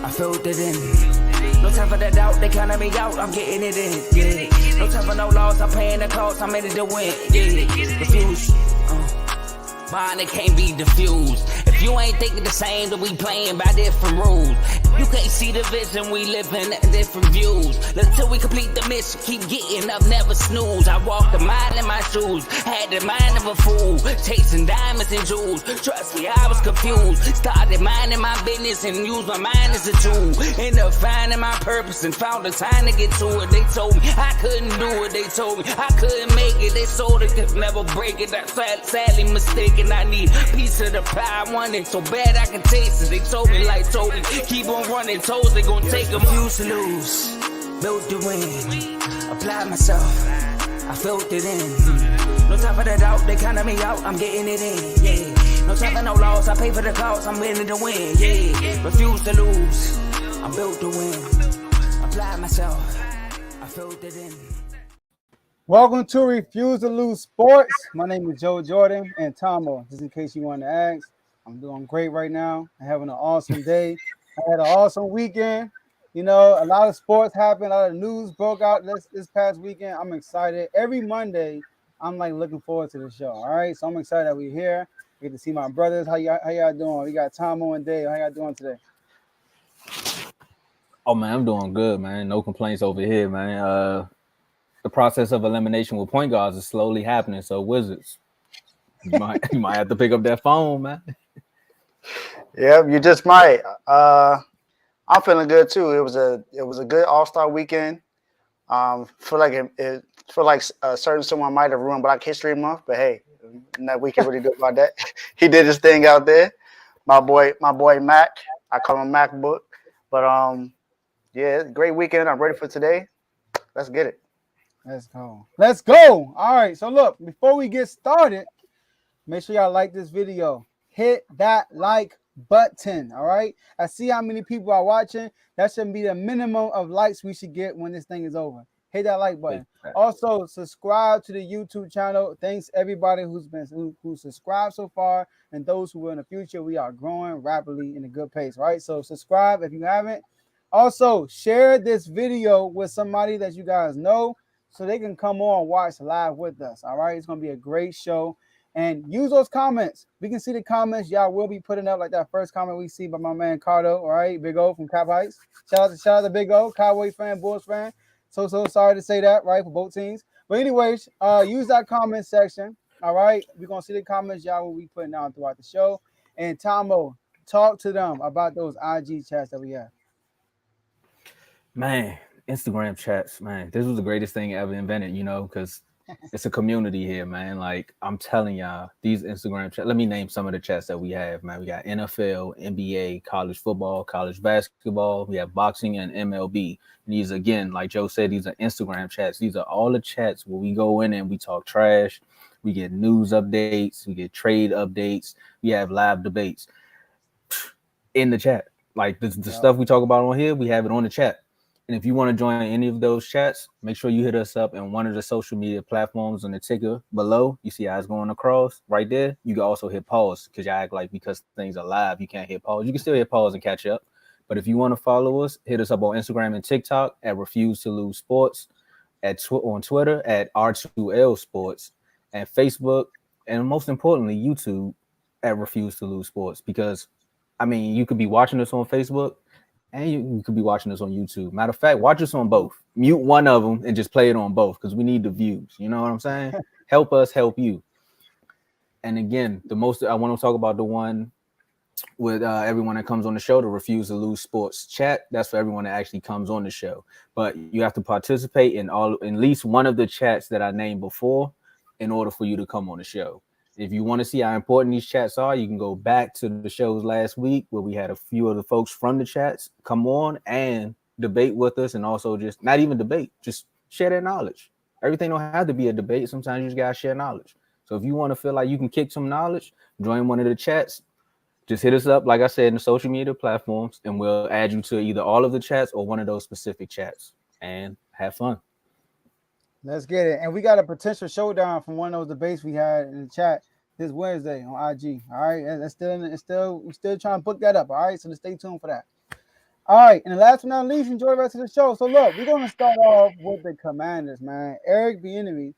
I filled it in. No time for the doubt, they counted me out, I'm getting it in, yeah. No time for no loss, I'm paying the cost, I'm in it to win, yeah. Refuse, mine, it can't be diffused. If you ain't thinking the same, then we playing by different rules. You can't see the vision, we living different views. Until we complete the mission, keep getting up, never snooze. I walked a mile in my shoes, had the mind of a fool, chasing diamonds and jewels. Trust me, I was confused. Started minding my business and used my mind as a tool. Ended up finding my purpose and found the time to get to it. They told me I couldn't do it, they told me I couldn't make it. They sold it, could never break it. That's sadly mistaken. I need a piece of the pie, I want it so bad I can taste it. They told me like told me, keep on running, toes they gon' take them. Refuse to lose, built to win, apply myself, I filled it in. No time for the doubt, they counted me out, I'm getting it in, yeah. No time for no loss, I pay for the cost, I'm winning to win, yeah. Refuse to lose, I'm built to win, apply myself, I filled it in. Welcome to Refuse to Lose Sports. My name is Joe Jordan and Tomo. Just in case you wanted to ask, I'm doing great right now. I'm having an awesome day. I had an awesome weekend. You know, a lot of sports happened. A lot of news broke out this past weekend. I'm excited. Every Monday, I'm like looking forward to the show. All right, so I'm excited that we're here. I get to see my brothers. How y'all doing? We got Tomo and Dave. How y'all doing today? Oh man, I'm doing good, man. No complaints over here, man. The process of elimination with point guards is slowly happening. So Wizards, you might have to pick up that phone, man. Yeah, you just might. I'm feeling good too. It was a good All-Star weekend. Feel like a certain someone might have ruined Black History Month, but hey, nothing we can really do about that. He did his thing out there. My boy Mac. I call him MacBook. But yeah, great weekend. I'm ready for today. Let's get it. Let's go. All right. So look, before we get started, make sure y'all like this video. Hit that like button. All right. I see how many people are watching. That should be the minimum of likes we should get when this thing is over. Hit that like button. Also, subscribe to the YouTube channel. Thanks everybody who subscribed so far, and those who will in the future. We are growing rapidly in a good pace. Right. So subscribe if you haven't. Also, share this video with somebody that you guys know, so they can come on and watch live with us. All right. It's going to be a great show. And use those comments. We can see the comments. Y'all will be putting up like that first comment we see by my man Cardo. All right. Big O from Cap Heights. Shout out to Big O, Cowboy fan, Bulls fan. So sorry to say that, right, for both teams. But anyways, use that comment section. All right. We're going to see the comments y'all will be putting out throughout the show. And Tomo, talk to them about those IG chats that we have. Man, Instagram chats, man, this was the greatest thing ever invented, you know, because it's a community here, man. Like, I'm telling y'all, these Instagram chats, let me name some of the chats that we have, man. We got NFL, NBA, college football, college basketball. We have boxing and MLB. And these, again, like Joe said, these are Instagram chats. These are all the chats where we go in and we talk trash. We get news updates. We get trade updates. We have live debates in the chat. Like, the stuff we talk about on here, we have it on the chat. And if you want to join any of those chats, make sure you hit us up in one of the social media platforms on the ticker below. You see how it's going across right there. You can also hit pause because y'all act like because things are live, you can't hit pause. You can still hit pause and catch up. But if you want to follow us, hit us up on Instagram and TikTok at Refuse to Lose Sports, on Twitter at R2L Sports, and Facebook, and most importantly, YouTube at Refuse to Lose Sports. Because, I mean, you could be watching us on Facebook, and you could be watching this on YouTube. Matter of fact, watch us on both. Mute one of them and just play it on both because we need the views. You know what I'm saying? Help us help you. And again, I want to talk about the one with everyone that comes on the show, the Refuse to Lose Sports chat. That's for everyone that actually comes on the show. But you have to participate in at least one of the chats that I named before in order for you to come on the show. If you want to see how important these chats are, you can go back to the shows last week where we had a few of the folks from the chats come on and debate with us, and also just not even debate, just share their knowledge. Everything don't have to be a debate. Sometimes you just gotta share knowledge. So if you want to feel like you can kick some knowledge, join one of the chats. Just hit us up, like I said, in the social media platforms, and we'll add you to either all of the chats or one of those specific chats, and have fun. Let's get it. And we got a potential showdown from one of those debates we had in the chat this Wednesday on IG. All right. We're still trying to book that up. All right. So stay tuned for that. All right, and the last but not least, enjoy the rest of the show. So look, we're gonna start off with the Commanders, man. Eric Bieniemy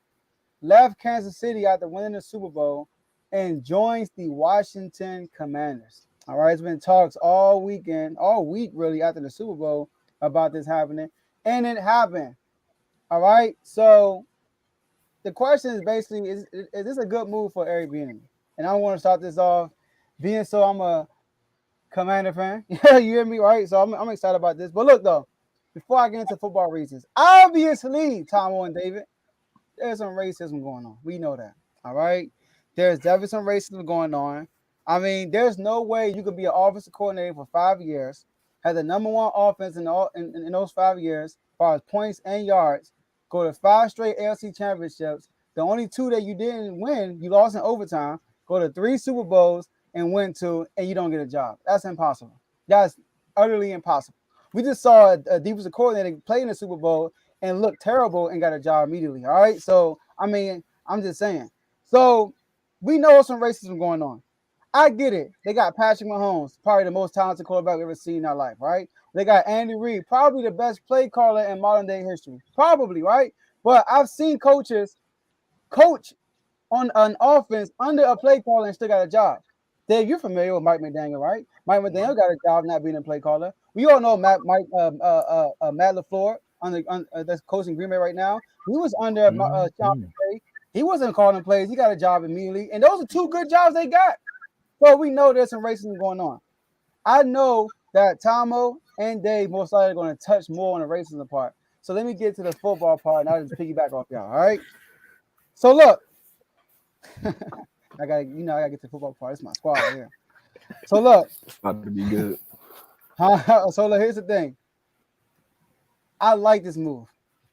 left Kansas City after winning the Super Bowl and joins the Washington Commanders. All right, it's been talks all weekend, all week really after the Super Bowl about this happening, and it happened. All right, so the question is basically, is this a good move for Eric Bieniemy? And I want to start this off, being so I'm a Commander fan. Yeah, you hear me, right? So I'm excited about this. But look though, before I get into football reasons, obviously, Tom and David, there's some racism going on. We know that. All right. There's definitely some racism going on. I mean, there's no way you could be an offensive coordinator for 5 years, have the number one offense in those 5 years, as far as points and yards, go to 5 straight AFC championships. The only two that you didn't win, you lost in overtime, go to 3 Super Bowls and win two, and you don't get a job. That's impossible. That's utterly impossible. We just saw a defensive coordinator play in the Super Bowl and looked terrible and got a job immediately. All right. So, I mean, I'm just saying. So, we know some racism going on. I get it. They got Patrick Mahomes, probably the most talented quarterback we've ever seen in our life, right? They got Andy Reid, probably the best play caller in modern day history. Probably, right? But I've seen coaches coach on an offense under a play caller and still got a job. Dave, you're familiar with Mike McDaniel, right? Mike McDaniel got a job not being a play caller. We all know Matt LaFleur that's coaching Green Bay right now. He was under Sean McVay. He wasn't calling plays. He got a job immediately, and those are two good jobs they got. So we know there's some racism going on. I know that Tomo and Dave most likely are going to touch more on the racism part. So let me get to the football part, and I'll just piggyback off y'all. All right. So look, I gotta get to the football part. It's my squad right here. So look, It's about to be good. so look, here's the thing. I like this move.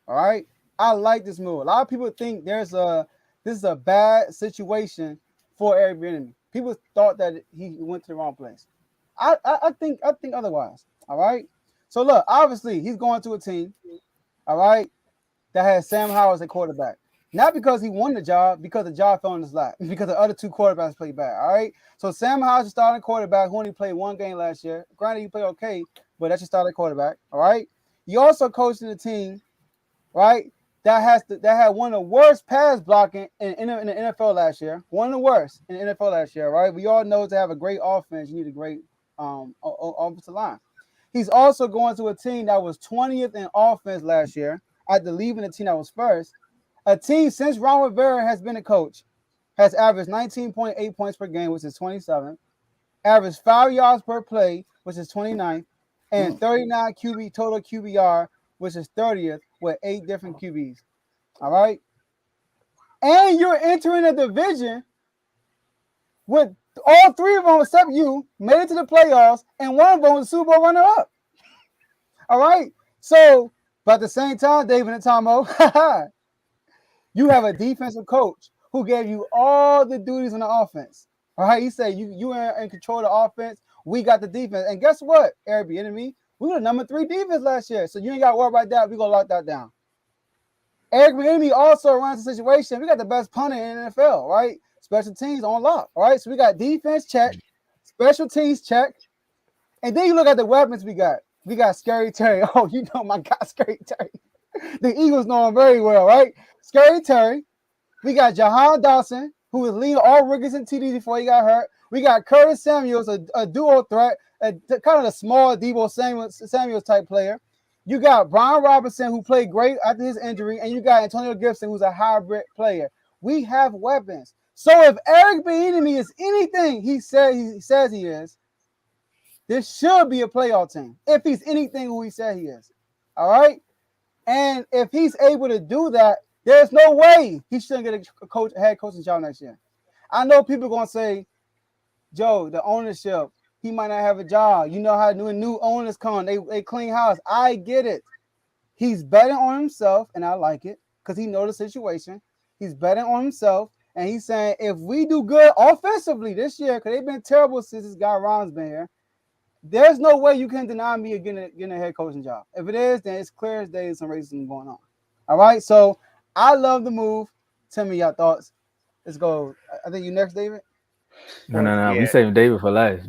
All right. I like this move. A lot of people think this is a bad situation for Eric Bieniemy. People thought that he went to the wrong place. I think otherwise. All right. So look, obviously he's going to a team, all right, that has Sam Howell as a quarterback. Not because he won the job, because the job fell in his lap. Because the other two quarterbacks played bad. All right. So Sam Howell's your starting quarterback who only played one game last year. Granted, you played okay, but that's your starting quarterback. All right. You also coaching a team, right, that had one of the worst pass blocking in the NFL last year. One of the worst in the NFL last year, right? We all know to have a great offense, you need a great offensive line. He's also going to a team that was 20th in offense last year after leaving a team that was first. A team since Ron Rivera has been a coach has averaged 19.8 points per game, which is 27th, averaged 5 yards per play, which is 29th, and 39 QB total QBR, which is 30th, with 8 different QBs. All right. And you're entering a division with all 3 of them, except you, made it to the playoffs, and one of them was a Super Bowl runner-up. All right. So, but at the same time, David and Tomo, you have a defensive coach who gave you all the duties on the offense. All right. He said you are in control of the offense. We got the defense. And guess what, Eric Bieniemy? We were number 3 defense last year. So you ain't got to worry about that. We're going to lock that down. Eric Bieniemy also runs the situation. We got the best punter in the NFL, right? Special teams on lock. All right. So we got defense check, special teams check. And then you look at the weapons we got. We got Scary Terry. Oh, you know my God, Scary Terry. The Eagles know him very well, right? Scary Terry. We got Jahan Dawson, who was leading all rookies and TDs before he got hurt. We got Curtis Samuels, a dual threat, kind of a small Debo Samuels type player. You got Brian Robinson, who played great after his injury, and you got Antonio Gibson, who's a hybrid player. We have weapons. So if Eric Bieniemy is anything he says he is, this should be a playoff team. If he's anything who he said he is, all right. And if he's able to do that, there's no way he shouldn't get a head coaching job next year. I know people are gonna say, Joe, the ownership, he might not have a job. You know how new owners come, they clean house. I get it. He's betting on himself, and I like it because he knows the situation. He's betting on himself, and he's saying if we do good offensively this year, because they've been terrible since this guy Ron's been here, there's no way you can deny me getting a head coaching job. If it is, then it's clear as day some racism going on. All right, so I love the move. Tell me your thoughts. Let's go. I think you next, David. No. Yeah. We saving David for last.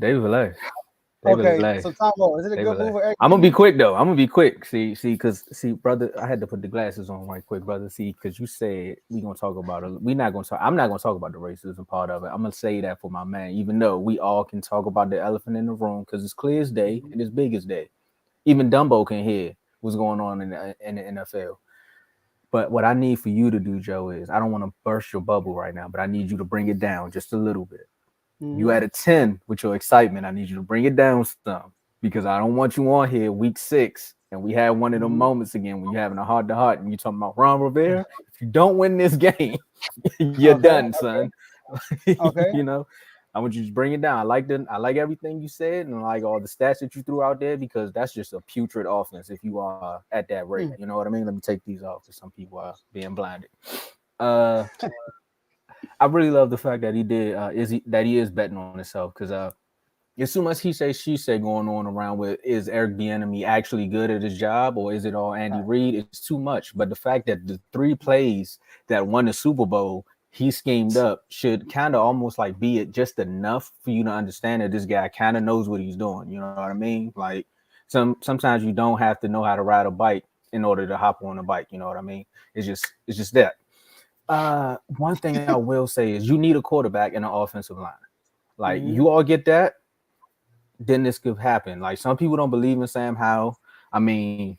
They really Okay, laugh. so Tombo, is it a They good really move? laugh. I'm gonna be quick though. I'm gonna be quick. Because brother, I had to put the glasses on right quick, brother. Because you said we gonna talk about it. We not gonna talk. I'm not gonna talk about the racism part of it. I'm gonna say that for my man. Even though we all can talk about the elephant in the room, because it's clear as day and it's big as day. Even Dumbo can hear what's going on in the NFL. But what I need for you to do, Joe, is I don't want to burst your bubble right now, but I need you to bring it down just a little bit. You at a 10 with your excitement. I need you to bring it down some because I don't want you on here week 6 and we have one of them moments again when you're having a heart to heart and you're talking about Ron Rivera. If you don't win this game, you're done, son. Okay. You know, I want you to bring it down. I like everything you said and I like all the stats that you threw out there because that's just a putrid offense if you are at that rate. You know what I mean? Let me take these off because some people are being blinded. I really love the fact that he is betting on himself because it's too much he say she say going on around with is Eric Bieniemy actually good at his job or is it all Andy Reid? It's too much. But the fact that the 3 plays that won the Super Bowl he schemed up should kind of almost like be it just enough for you to understand that this guy kind of knows what he's doing. You know what I mean? Like sometimes you don't have to know how to ride a bike in order to hop on a bike. You know what I mean? It's just that. One thing I will say is you need a quarterback and an offensive line. Like you all get that, then this could happen. Like some people don't believe in Sam Howell. I mean,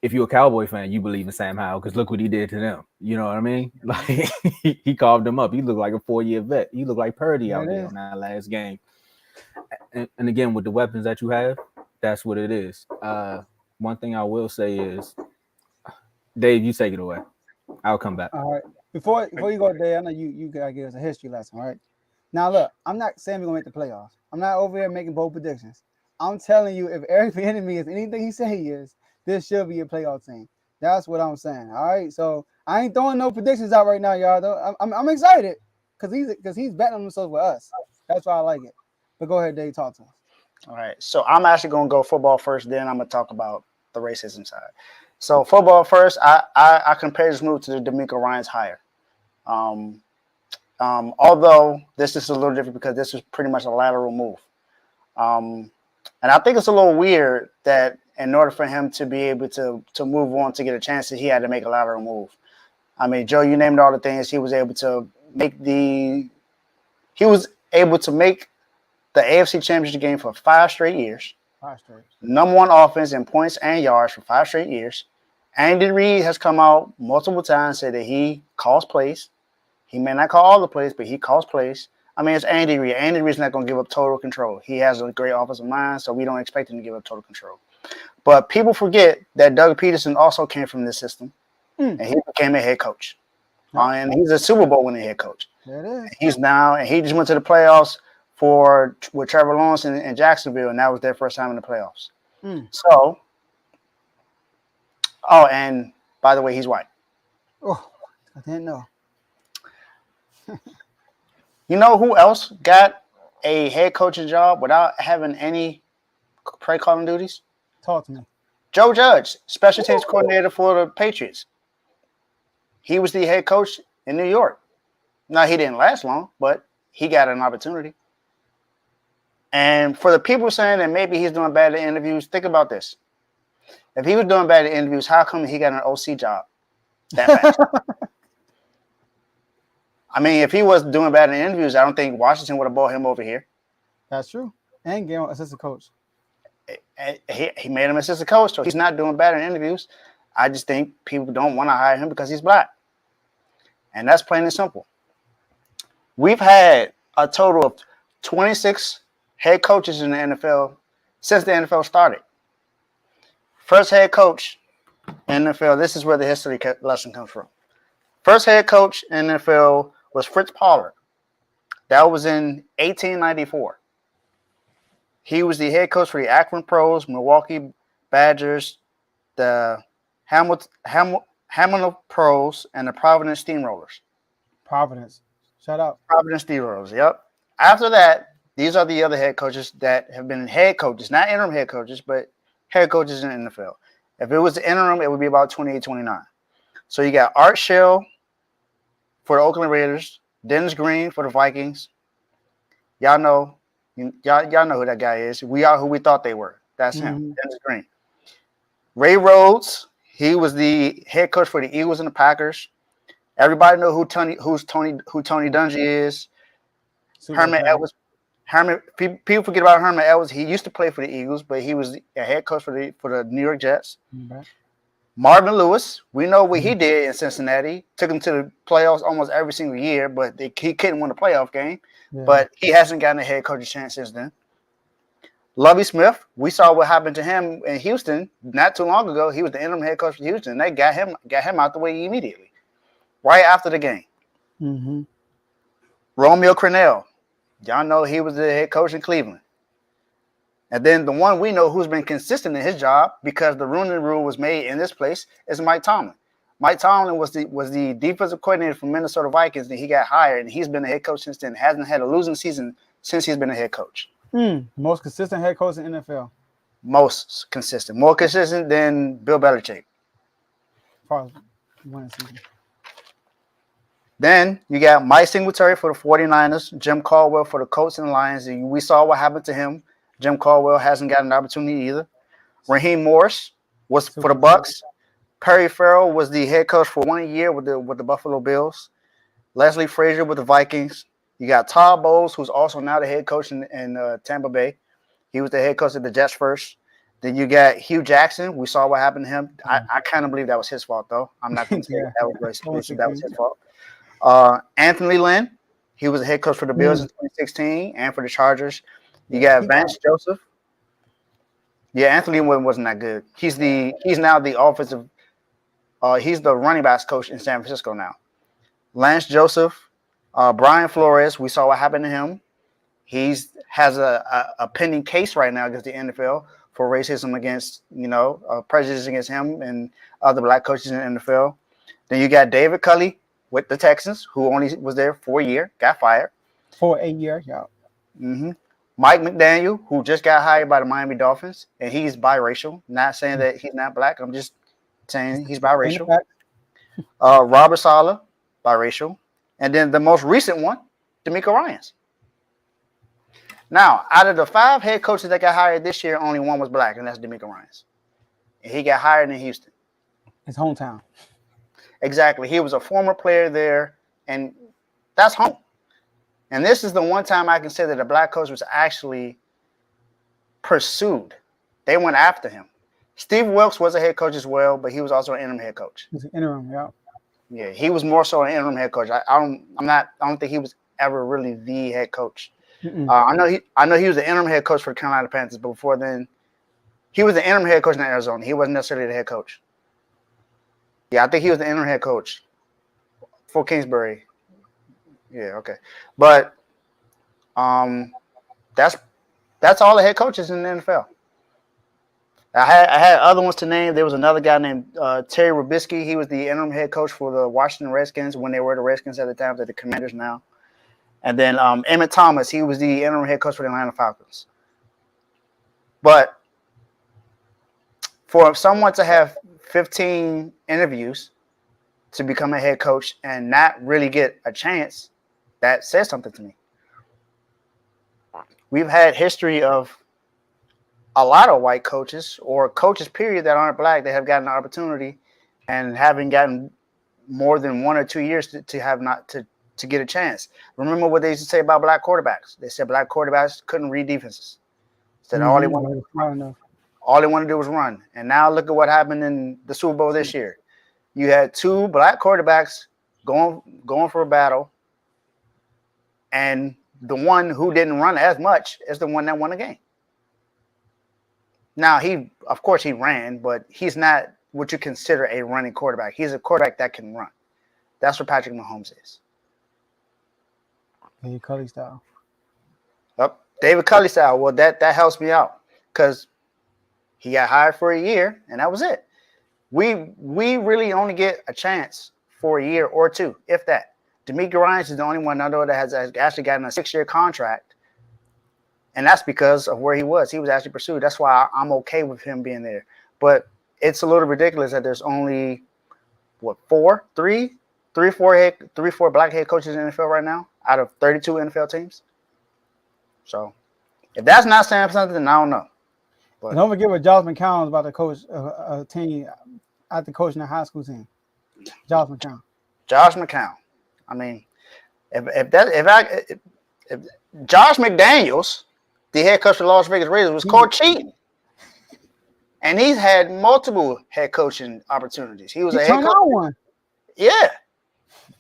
if you're a Cowboy fan, you believe in Sam Howell because look what he did to them. You know what I mean? Like he carved them up. He looked like a 4-year vet. He looked like Purdy out there on that last game. And again, with the weapons that you have, that's what it is. One thing I will say is, Dave, you take it away. I'll come back. All right. Before you go there, I know you gotta give us a history lesson, all right? Now look, I'm not saying we're gonna make the playoffs. I'm not over here making bold predictions. I'm telling you, if Eric Bieniemy is anything he say he is, this should be a playoff team. That's what I'm saying. All right. So I ain't throwing no predictions out right now, y'all. Though I'm excited because he's betting on himself with us. That's why I like it. But go ahead, Dave, talk to us. All right. So I'm actually gonna go football first, then I'm gonna talk about the racism side. So football first, I compare this move to the D'Amico Ryans hire. Although this is a little different because this is pretty much a lateral move. And I think it's a little weird that in order for him to be able to move on to get a chance, he had to make a lateral move. I mean, Joe, you named all the things he was able to make the AFC Championship game for 5 straight years. 5 straight. Number 1 offense in points and yards for 5 straight years. Andy Reid has come out multiple times and said that he calls plays. He may not call all the plays, but he calls plays. I mean, it's Andy Reid. Andy Reid's not going to give up total control. He has a great offensive mind, so we don't expect him to give up total control. But people forget that Doug Peterson also came from this system, and he became a head coach. And he's a Super Bowl winning head coach. He just went to the playoffs with Trevor Lawrence in Jacksonville, and that was their first time in the playoffs. So, and by the way, he's white. Oh, I didn't know. You know who else got a head coaching job without having any play calling duties? Talk to me. Joe Judge, special teams coordinator for the Patriots. He was the head coach in New York. Now, he didn't last long, but he got an opportunity. And for the people saying that maybe he's doing bad at interviews, think about this. If he was doing bad at interviews, how come he got an OC job that fast? I mean, if he was doing bad in interviews, I don't think Washington would have brought him over here. That's true. And gave him assistant coach. He made him assistant coach, so he's not doing bad in interviews. I just think people don't want to hire him because he's black. And that's plain and simple. We've had a total of 26 head coaches in the NFL since the NFL started. First head coach in the NFL, this is where the history lesson comes from. First head coach in the NFL was Fritz Pollard. That was in 1894. He was the head coach for the Akron Pros, Milwaukee Badgers, the Hamilton Pros, and the Providence Steamrollers. Providence. Shout out. Providence Steamrollers, yep. After that, these are the other head coaches that have been head coaches, not interim head coaches, but head coaches in the NFL. If it was the interim, it would be about 28, 29. So you got Art Shell for the Oakland Raiders, Dennis Green for the Vikings. Y'all know Y'all know who that guy is. We are who we thought they were. That's him. Mhm. Dennis Green. Ray Rhodes. He was the head coach for the Eagles and the Packers. Everybody know who Tony Dungy is. Super Herman Bowl. Edwards. People forget about Herman Edwards. He used to play for the Eagles, but he was a head coach for the New York Jets. Okay. Marvin Lewis, we know what he did in Cincinnati. Took him to the playoffs almost every single year, but he couldn't win a playoff game. Yeah. But he hasn't gotten a head coaching chance since then. Lovie Smith, we saw what happened to him in Houston not too long ago. He was the interim head coach for Houston. They got him out the way immediately, right after the game. Mm-hmm. Romeo Crennel, y'all know he was the head coach in Cleveland. And then the one we know who's been consistent in his job because the Rooney Rule was made in this place is Mike Tomlin. Mike Tomlin was the defensive coordinator for Minnesota Vikings, and he got hired, and he's been the head coach since then. Hasn't had a losing season since he's been a head coach. Most consistent head coach in NFL. Most consistent. More consistent than Bill Belichick. Probably winning season. Then you got Mike Singletary for the 49ers, Jim Caldwell for the Colts and the Lions. And we saw what happened to him. Jim Caldwell hasn't gotten an opportunity either. Raheem Morris was for the Bucks. Perry Farrell was the head coach for 1 year with the Buffalo Bills. Leslie Frazier with the Vikings. You got Todd Bowles, who's also now the head coach in Tampa Bay. He was the head coach of the Jets first. Then you got Hugh Jackson. We saw what happened to him. I kind of believe that was his fault, though. I'm not going to say that was his fault. Anthony Lynn, he was the head coach for the Bills in 2016 and for the Chargers. You got Vance Joseph. Yeah, Anthony Lynn wasn't that good. He's now the offensive. He's the running backs coach in San Francisco now. Lance Joseph. Brian Flores, we saw what happened to him. He has a pending case right now against the NFL for racism against, prejudice against him and other black coaches in the NFL. Then you got David Culley with the Texans, who only was there for a year, got fired. For a year, yeah. Mm-hmm. Mike McDaniel, who just got hired by the Miami Dolphins, and he's biracial. Not saying that he's not black. I'm just saying he's biracial. Robert Saleh, biracial. And then the most recent one, DeMeco Ryans. Now, out of the 5 head coaches that got hired this year, only one was black, and that's DeMeco Ryans. And he got hired in Houston. His hometown. Exactly. He was a former player there, and that's home. And this is the one time I can say that a black coach was actually pursued. They went after him. Steve Wilkes was a head coach as well, but he was also an interim head coach. He's an interim, yeah. Yeah, he was more so an interim head coach. I don't think he was ever really the head coach. I know he was the interim head coach for the Carolina Panthers, but before then, he was the interim head coach in Arizona. He wasn't necessarily the head coach. Yeah, I think he was the interim head coach for Kingsbury. Yeah, okay, but that's all the head coaches in the NFL. I had other ones to name. There was another guy named Terry Robisky. He was the interim head coach for the Washington Redskins when they were the Redskins at the time. They're the Commanders now. And then Emmett Thomas, he was the interim head coach for the Atlanta Falcons. But for someone to have 15 interviews to become a head coach and not really get a chance, that says something to me. We've had history of a lot of white coaches or coaches, period, that aren't black, that have gotten an opportunity and haven't gotten more than 1 or 2 years to get a chance. Remember what they used to say about black quarterbacks? They said black quarterbacks couldn't read defenses. Said all they wanted to do was run. And now look at what happened in the Super Bowl this year. You had 2 black quarterbacks going for a battle, and the one who didn't run as much is the one that won the game. Now, of course he ran, but he's not what you consider a running quarterback. He's a quarterback that can run. That's what Patrick Mahomes is. David Culley style. Yep. David Culley style. Well, that helps me out because he got hired for a year, and that was it. We really only get a chance for a year or 2, if that. DeMeco Ryans is the only one I know that has actually gotten a 6-year contract. And that's because of where he was. He was actually pursued. That's why I'm okay with him being there. But it's a little ridiculous that there's only, 4 black head coaches in the NFL right now out of 32 NFL teams. So If that's not saying something, then I don't know. But And don't forget what Josh McCown is about to coach a team after coaching a high school team. Josh McCown. Josh McCown. I mean, if Josh McDaniels, the head coach of the Las Vegas Raiders, was caught cheating, and he's had multiple head coaching opportunities. He was a head coach. One. Yeah,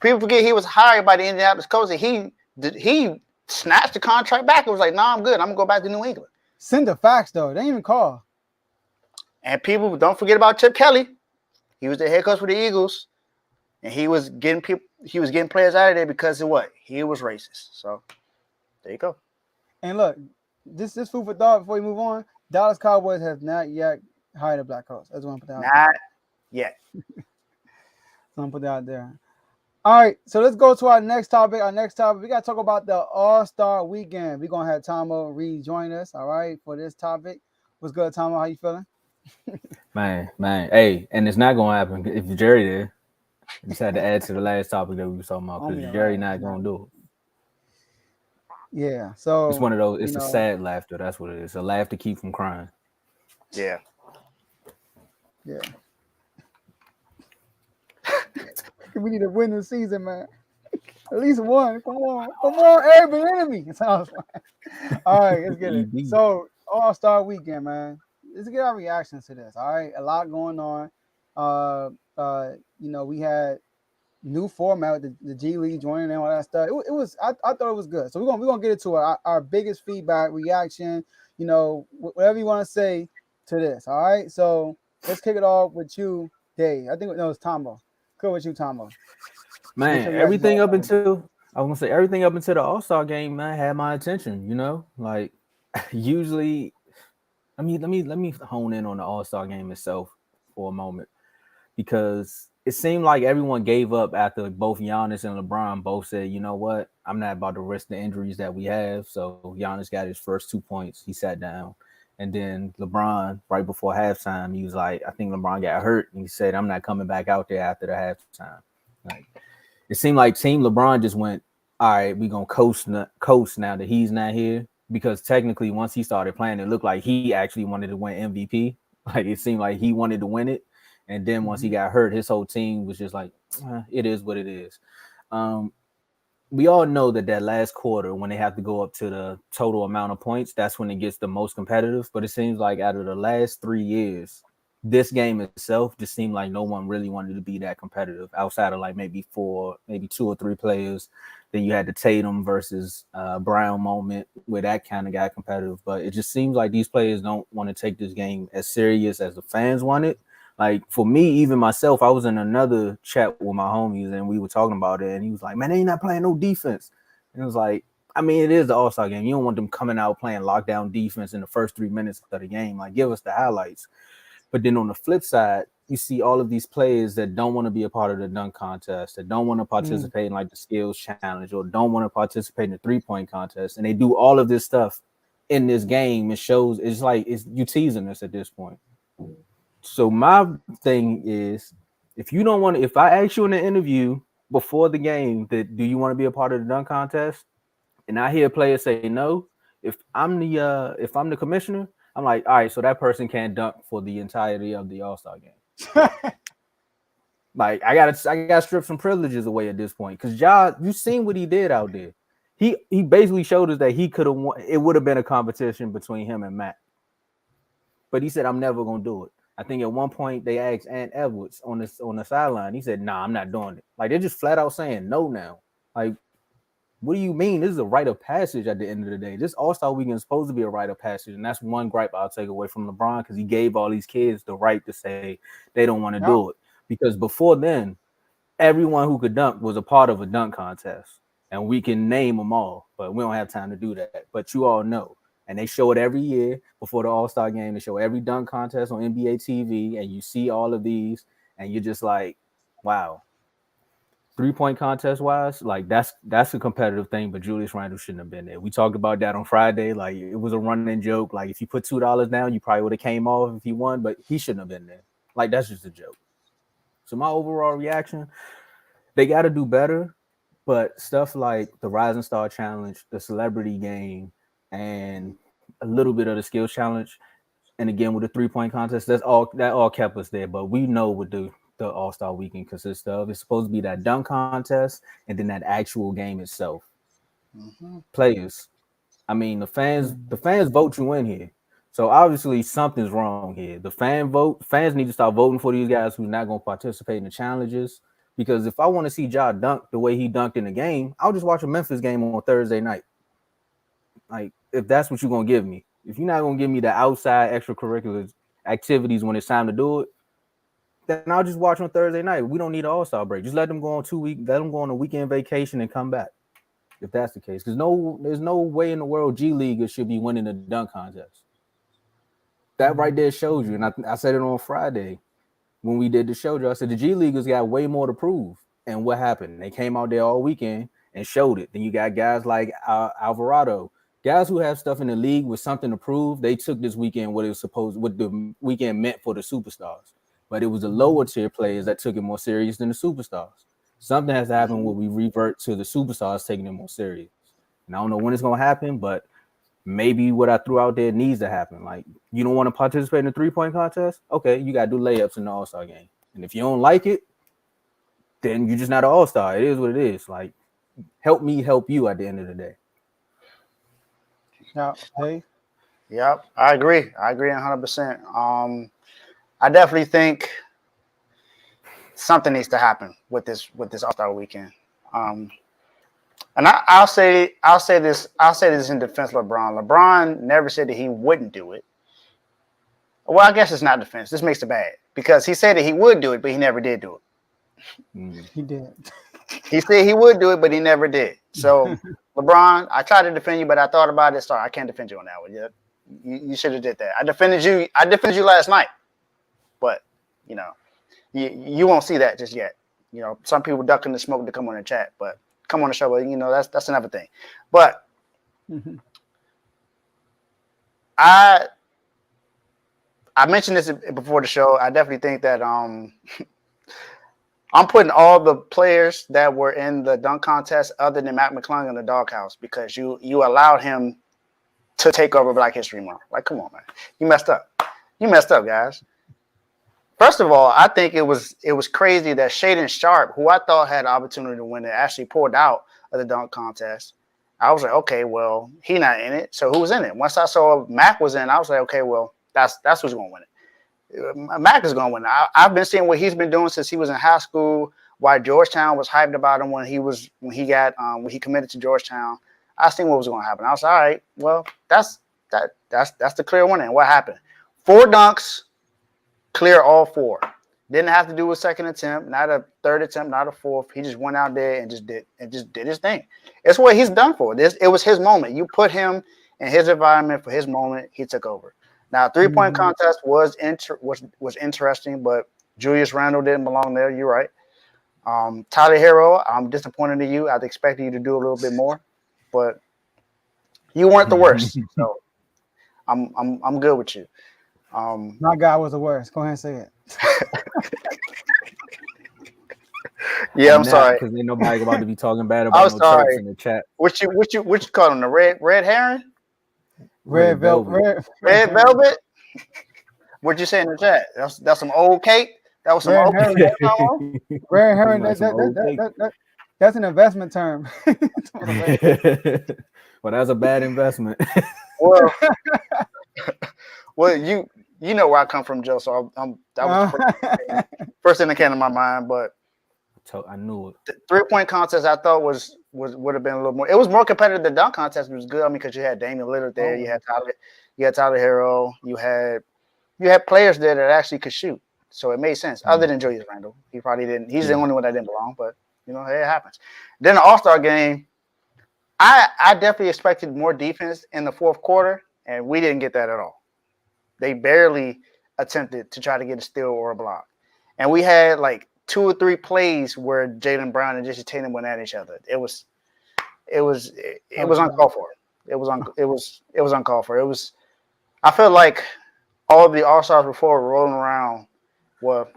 people forget he was hired by the Indianapolis Colts. And he snatched the contract back. It was like, nah, I'm good. I'm gonna go back to New England. Send the fax though. They didn't even call. And people don't forget about Chip Kelly. He was the head coach for the Eagles, and he was getting players out of there because of what? He was racist. So there you go. And look, this food for thought before we move on. Dallas Cowboys have not yet hired a black coach. I just want to put that out Not yet. there. So I'm put that out there. All right, so let's go to our next topic. We got to talk about the All-Star Weekend. We're going to have Tomo rejoin us, all right, for this topic. What's good, Tomo? How you feeling? Man. Hey, and it's not going to happen if Jerry there. You just had to add to the last topic that we were talking about because Jerry not going to do it. Yeah, so it's one of those. It's a sad laughter. That's what it is. A laugh to keep from crying. Yeah. We need to win this season, man. At least one. Come on, every enemy. Sounds like. All right, let's get it. So All-Star Weekend, man. Let's get our reactions to this. All right, a lot going on. We had new format with the G League joining and all that stuff. It was I thought it was good. So we're gonna get into our biggest feedback, reaction, whatever you want to say to this. All right. So let's kick it off with you, Dave. I think it's Tomo. Go with you, Tomo. Man, everything up until the All-Star game, man, had my attention, like usually let me hone in on the All-Star game itself for a moment, because it seemed like everyone gave up after both Giannis and LeBron both said, you know what, I'm not about to risk the injuries that we have. So Giannis got his first 2 points. He sat down. And then LeBron, right before halftime, he was like, I think LeBron got hurt. And he said, I'm not coming back out there after the halftime. Like, it seemed like Team LeBron just went, all right, we're going to coast now that he's not here. Because technically, once he started playing, it looked like he actually wanted to win MVP. Like, it seemed like he wanted to win it. And then once he got hurt, his whole team was just like, it is what it is. We all know that last quarter, when they have to go up to the total amount of points, that's when it gets the most competitive. But it seems like out of the last 3 years, this game itself just seemed like no one really wanted to be that competitive outside of like maybe 2 or 3 players. Then you had the Tatum versus Brown moment where that kind of got competitive. But it just seems like these players don't want to take this game as serious as the fans want it. Like, for me, even myself, I was in another chat with my homies, and we were talking about it, and he was like, man, they ain't not playing no defense. And it was like, I mean, it is the All-Star game. You don't want them coming out playing lockdown defense in the first 3 minutes of the game. Like, give us the highlights. But then on the flip side, you see all of these players that don't want to be a part of the dunk contest, that don't want to participate in, like, the skills challenge, or don't want to participate in the three-point contest, and they do all of this stuff in this game. It shows, it's like you teasing us at this point. So my thing is, if I ask you in the interview before the game that do you want to be a part of the dunk contest, and I hear a player say no, if I'm the commissioner, I'm like, all right, so that person can't dunk for the entirety of the All-Star game. Like, I gotta strip some privileges away at this point, because you seen what he did out there. He basically showed us that he could have won. It would have been a competition between him and Matt, but he said, I'm never gonna do it. I think at one point they asked Ant Edwards on the sideline. He said, nah, I'm not doing it. Like, they're just flat out saying no now. Like, what do you mean? This is a rite of passage at the end of the day. This All-Star Weekend is supposed to be a rite of passage, and that's one gripe I'll take away from LeBron, because he gave all these kids the right to say they don't want to do it. Because before then, everyone who could dunk was a part of a dunk contest, and we can name them all, but we don't have time to do that. But you all know. And they show it every year before the All-Star game. They show every dunk contest on NBA TV, and you see all of these, and you're just like, wow. 3-point contest wise, like that's a competitive thing, but Julius Randle shouldn't have been there. We talked about that on Friday. Like, it was a running joke. Like, if you put $2 down, you probably would have came off if he won, but he shouldn't have been there. Like, that's just a joke. So my overall reaction, they got to do better, but stuff like the Rising Star Challenge, the Celebrity Game, and a little bit of the skill challenge, and again with the 3-point contest, that all kept us there. But we know what the All-Star weekend consists of. It's supposed to be that dunk contest and then that actual game itself. Players, I mean, the fans vote you in here. So obviously something's wrong here. The fans need to start voting for these guys who's not going to participate in the challenges. Because if I want to see Ja dunk the way he dunked in the game, I'll just watch a Memphis game on Thursday night. Like, if that's what you're going to give me. If you're not going to give me the outside extracurricular activities when it's time to do it, then I'll just watch on Thursday night. We don't need an All-Star break. Just let them go on a weekend vacation and come back. If that's the case. Because there's no way in the world G Leaguers should be winning the dunk contest. That right there shows you. And I said it on Friday when we did the show. I said the G Leaguers got way more to prove. And what happened? They came out there all weekend and showed it. Then you got guys like Alvarado. Guys who have stuff in the league with something to prove, they took this weekend what the weekend meant for the superstars. But it was the lower tier players that took it more serious than the superstars. Something has to happen where we revert to the superstars taking it more serious. And I don't know when it's going to happen, but maybe what I threw out there needs to happen. Like, you don't want to participate in the 3-point contest? Okay, you got to do layups in the All-Star game. And if you don't like it, then you're just not an All-Star. It is what it is. Like, help me help you at the end of the day. Yeah, hey. Yep, I agree 100%. I definitely think something needs to happen with this All-Star weekend. And I'll say this in defense of LeBron. LeBron never said that he wouldn't do it. Well, I guess it's not defense. This makes it bad because he said that he would do it, but he never did do it. He did. He said he would do it, but he never did. So, LeBron, I tried to defend you, but I thought about it. Sorry, I can't defend you on that one. You should have did that. I defended you last night, but you won't see that just yet. Some people ducking the smoke to come on the chat, but come on the show. But that's another thing. But I mentioned this before the show. I definitely think that I'm putting all the players that were in the dunk contest other than Matt McClung in the doghouse because you allowed him to take over Black History Month. Like, come on, man. You messed up. You messed up, guys. First of all, I think it was crazy that Shaedon Sharpe, who I thought had the opportunity to win it, actually pulled out of the dunk contest. I was like, okay, well, he not in it. So who was in it? Once I saw Mac was in, I was like, okay, well, that's who's going to win it. Mac is going to win. I've been seeing what he's been doing since he was in high school. Why Georgetown was hyped about him when he committed to Georgetown. I seen what was going to happen. I was like, all right, well, that's the clear winner. And what happened? 4 dunks, clear all 4. Didn't have to do a second attempt, not a third attempt, not a fourth. He just went out there and just did his thing. It's what he's done for. It was his moment. You put him in his environment for his moment. He took over. Now, 3-point contest was interesting, but Julius Randle didn't belong there. You're right. Tyler Hero, I'm disappointed in you. I'd expected you to do a little bit more, but you weren't the worst. So I'm good with you. My guy was the worst. Go ahead and say it. Yeah, I'm sorry. Because ain't nobody about to be talking bad about no Turks in the chat. What you call him? The red herring? Red velvet. Red velvet? What'd you say in the chat? That's some old cake? That was some old cake. Red herring. That's an investment term. Well, that's a bad investment. Well, you know where I come from, Joe. So that was first thing that came to my mind. But I knew it. The 3-point contest I thought would have been a little more. It was more competitive than dunk contest. It was good. I mean, because you had Damian Lillard there, you had Tyler Hero, you had players there that actually could shoot. So it made sense. Other than Julius Randle, he probably didn't. He's the only one that didn't belong. But hey, it happens. Then the All-Star game, I definitely expected more defense in the fourth quarter, and we didn't get that at all. They barely attempted to try to get a steal or a block, and we had like 2 or 3 plays where Jaylen Brown and Jason Tatum went at each other. It was uncalled for. It was uncalled for. I felt like all of the All-Stars before were rolling around. Well,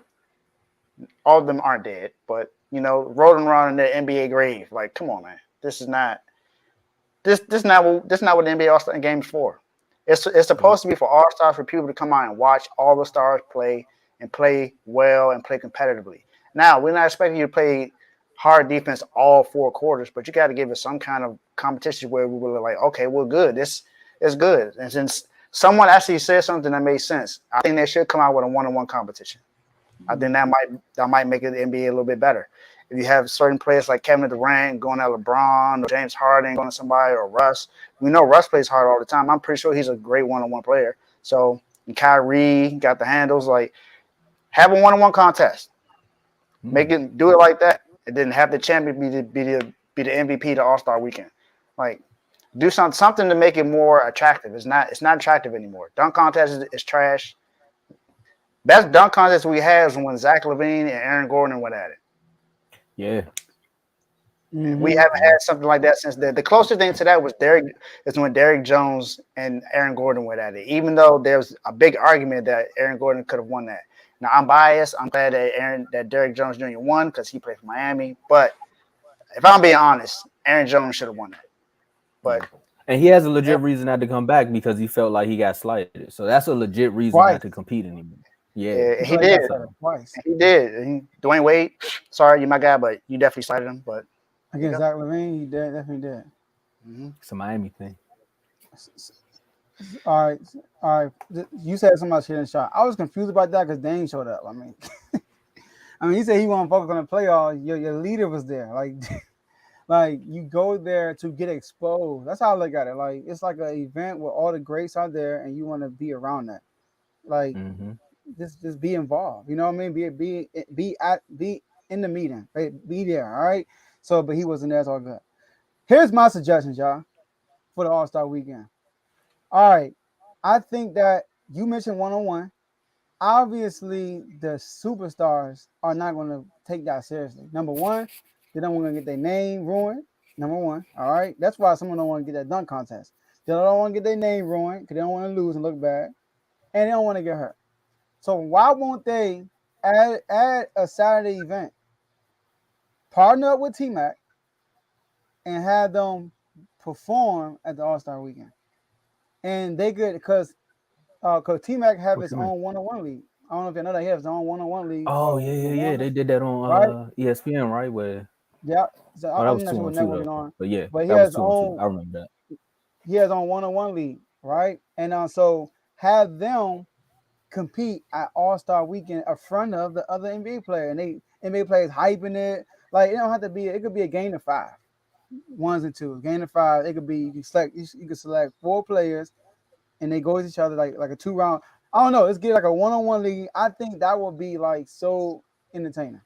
all of them aren't dead, but rolling around in their NBA grave. Like, come on, man. This is not what the NBA All-Star game is for. It's supposed to be for all stars, for people to come out and watch all the stars play and play well and play competitively. Now, we're not expecting you to play hard defense all 4 quarters, but you got to give us some kind of competition where we were like, okay, we're good. This is good. And since someone actually said something that made sense, I think they should come out with a one-on-one competition. I think that might make it the NBA a little bit better. If you have certain players like Kevin Durant going at LeBron or James Harden going to somebody or Russ, we know Russ plays hard all the time. I'm pretty sure he's a great one-on-one player. So and Kyrie got the handles. Like, have a one-on-one contest. Do it like that. And then have the champion be the MVP to All-Star weekend. Like, do something to make it more attractive. It's not attractive anymore. Dunk contest is trash. Best dunk contest we had was when Zach LaVine and Aaron Gordon went at it. Yeah. Mm-hmm. We haven't had something like that since then. The closest thing to that was when Derrick Jones and Aaron Gordon went at it, even though there's a big argument that Aaron Gordon could have won that. Now, I'm biased. I'm glad that Derrick Jones Jr. won because he played for Miami. But if I'm being honest, Aaron Jones should have won that. And he has a legit reason not to come back because he felt like he got slighted. So that's a legit reason not to compete anymore. Yeah, he did. Twice. He did. Dwayne Wade, sorry, you're my guy, but you definitely slighted him. But against Zach LaVine, he definitely did. Mm-hmm. It's a Miami thing. All right. You said something about shooting shot. I was confused about that because Dame showed up. I mean, he said he wasn't focused on the playoffs. Your leader was there. Like you go there to get exposed. That's how I look at it. Like it's like an event where all the greats are there, and you want to be around that. Like. Mm-hmm. Just be involved, you know what I mean? Be in the meeting, right? Be there, all right? So, but he wasn't there, it's all good. Here's my suggestions, y'all, for the All-Star weekend. All right, I think that you mentioned one-on-one. Obviously, the superstars are not going to take that seriously. Number one, they don't want to get their name ruined. Number one, all right? That's why someone don't want to get that dunk contest. They don't want to get their name ruined because they don't want to lose and look bad, and they don't want to get hurt. So why won't they add a Saturday event, partner up with T-Mac, and have them perform at the All-Star weekend? And they could, because T-Mac have his own one-on-one league. I don't know if you know that he has his own one-on-one league. Oh, yeah. They did that on ESPN, right? Where So I'm not sure what network on. But yeah, but he has own. I remember that. He has on one-on-one league, right? And so have them compete at All-Star weekend in front of the other NBA player, and they NBA players hyping it. Like it don't have to be. It could be a game of 5, 1s and 2s. Game of 5. It could be you can select 4 players, and they go with each other like a 2-round. I don't know. Let's get like a one-on-one league. I think that will be like so entertaining.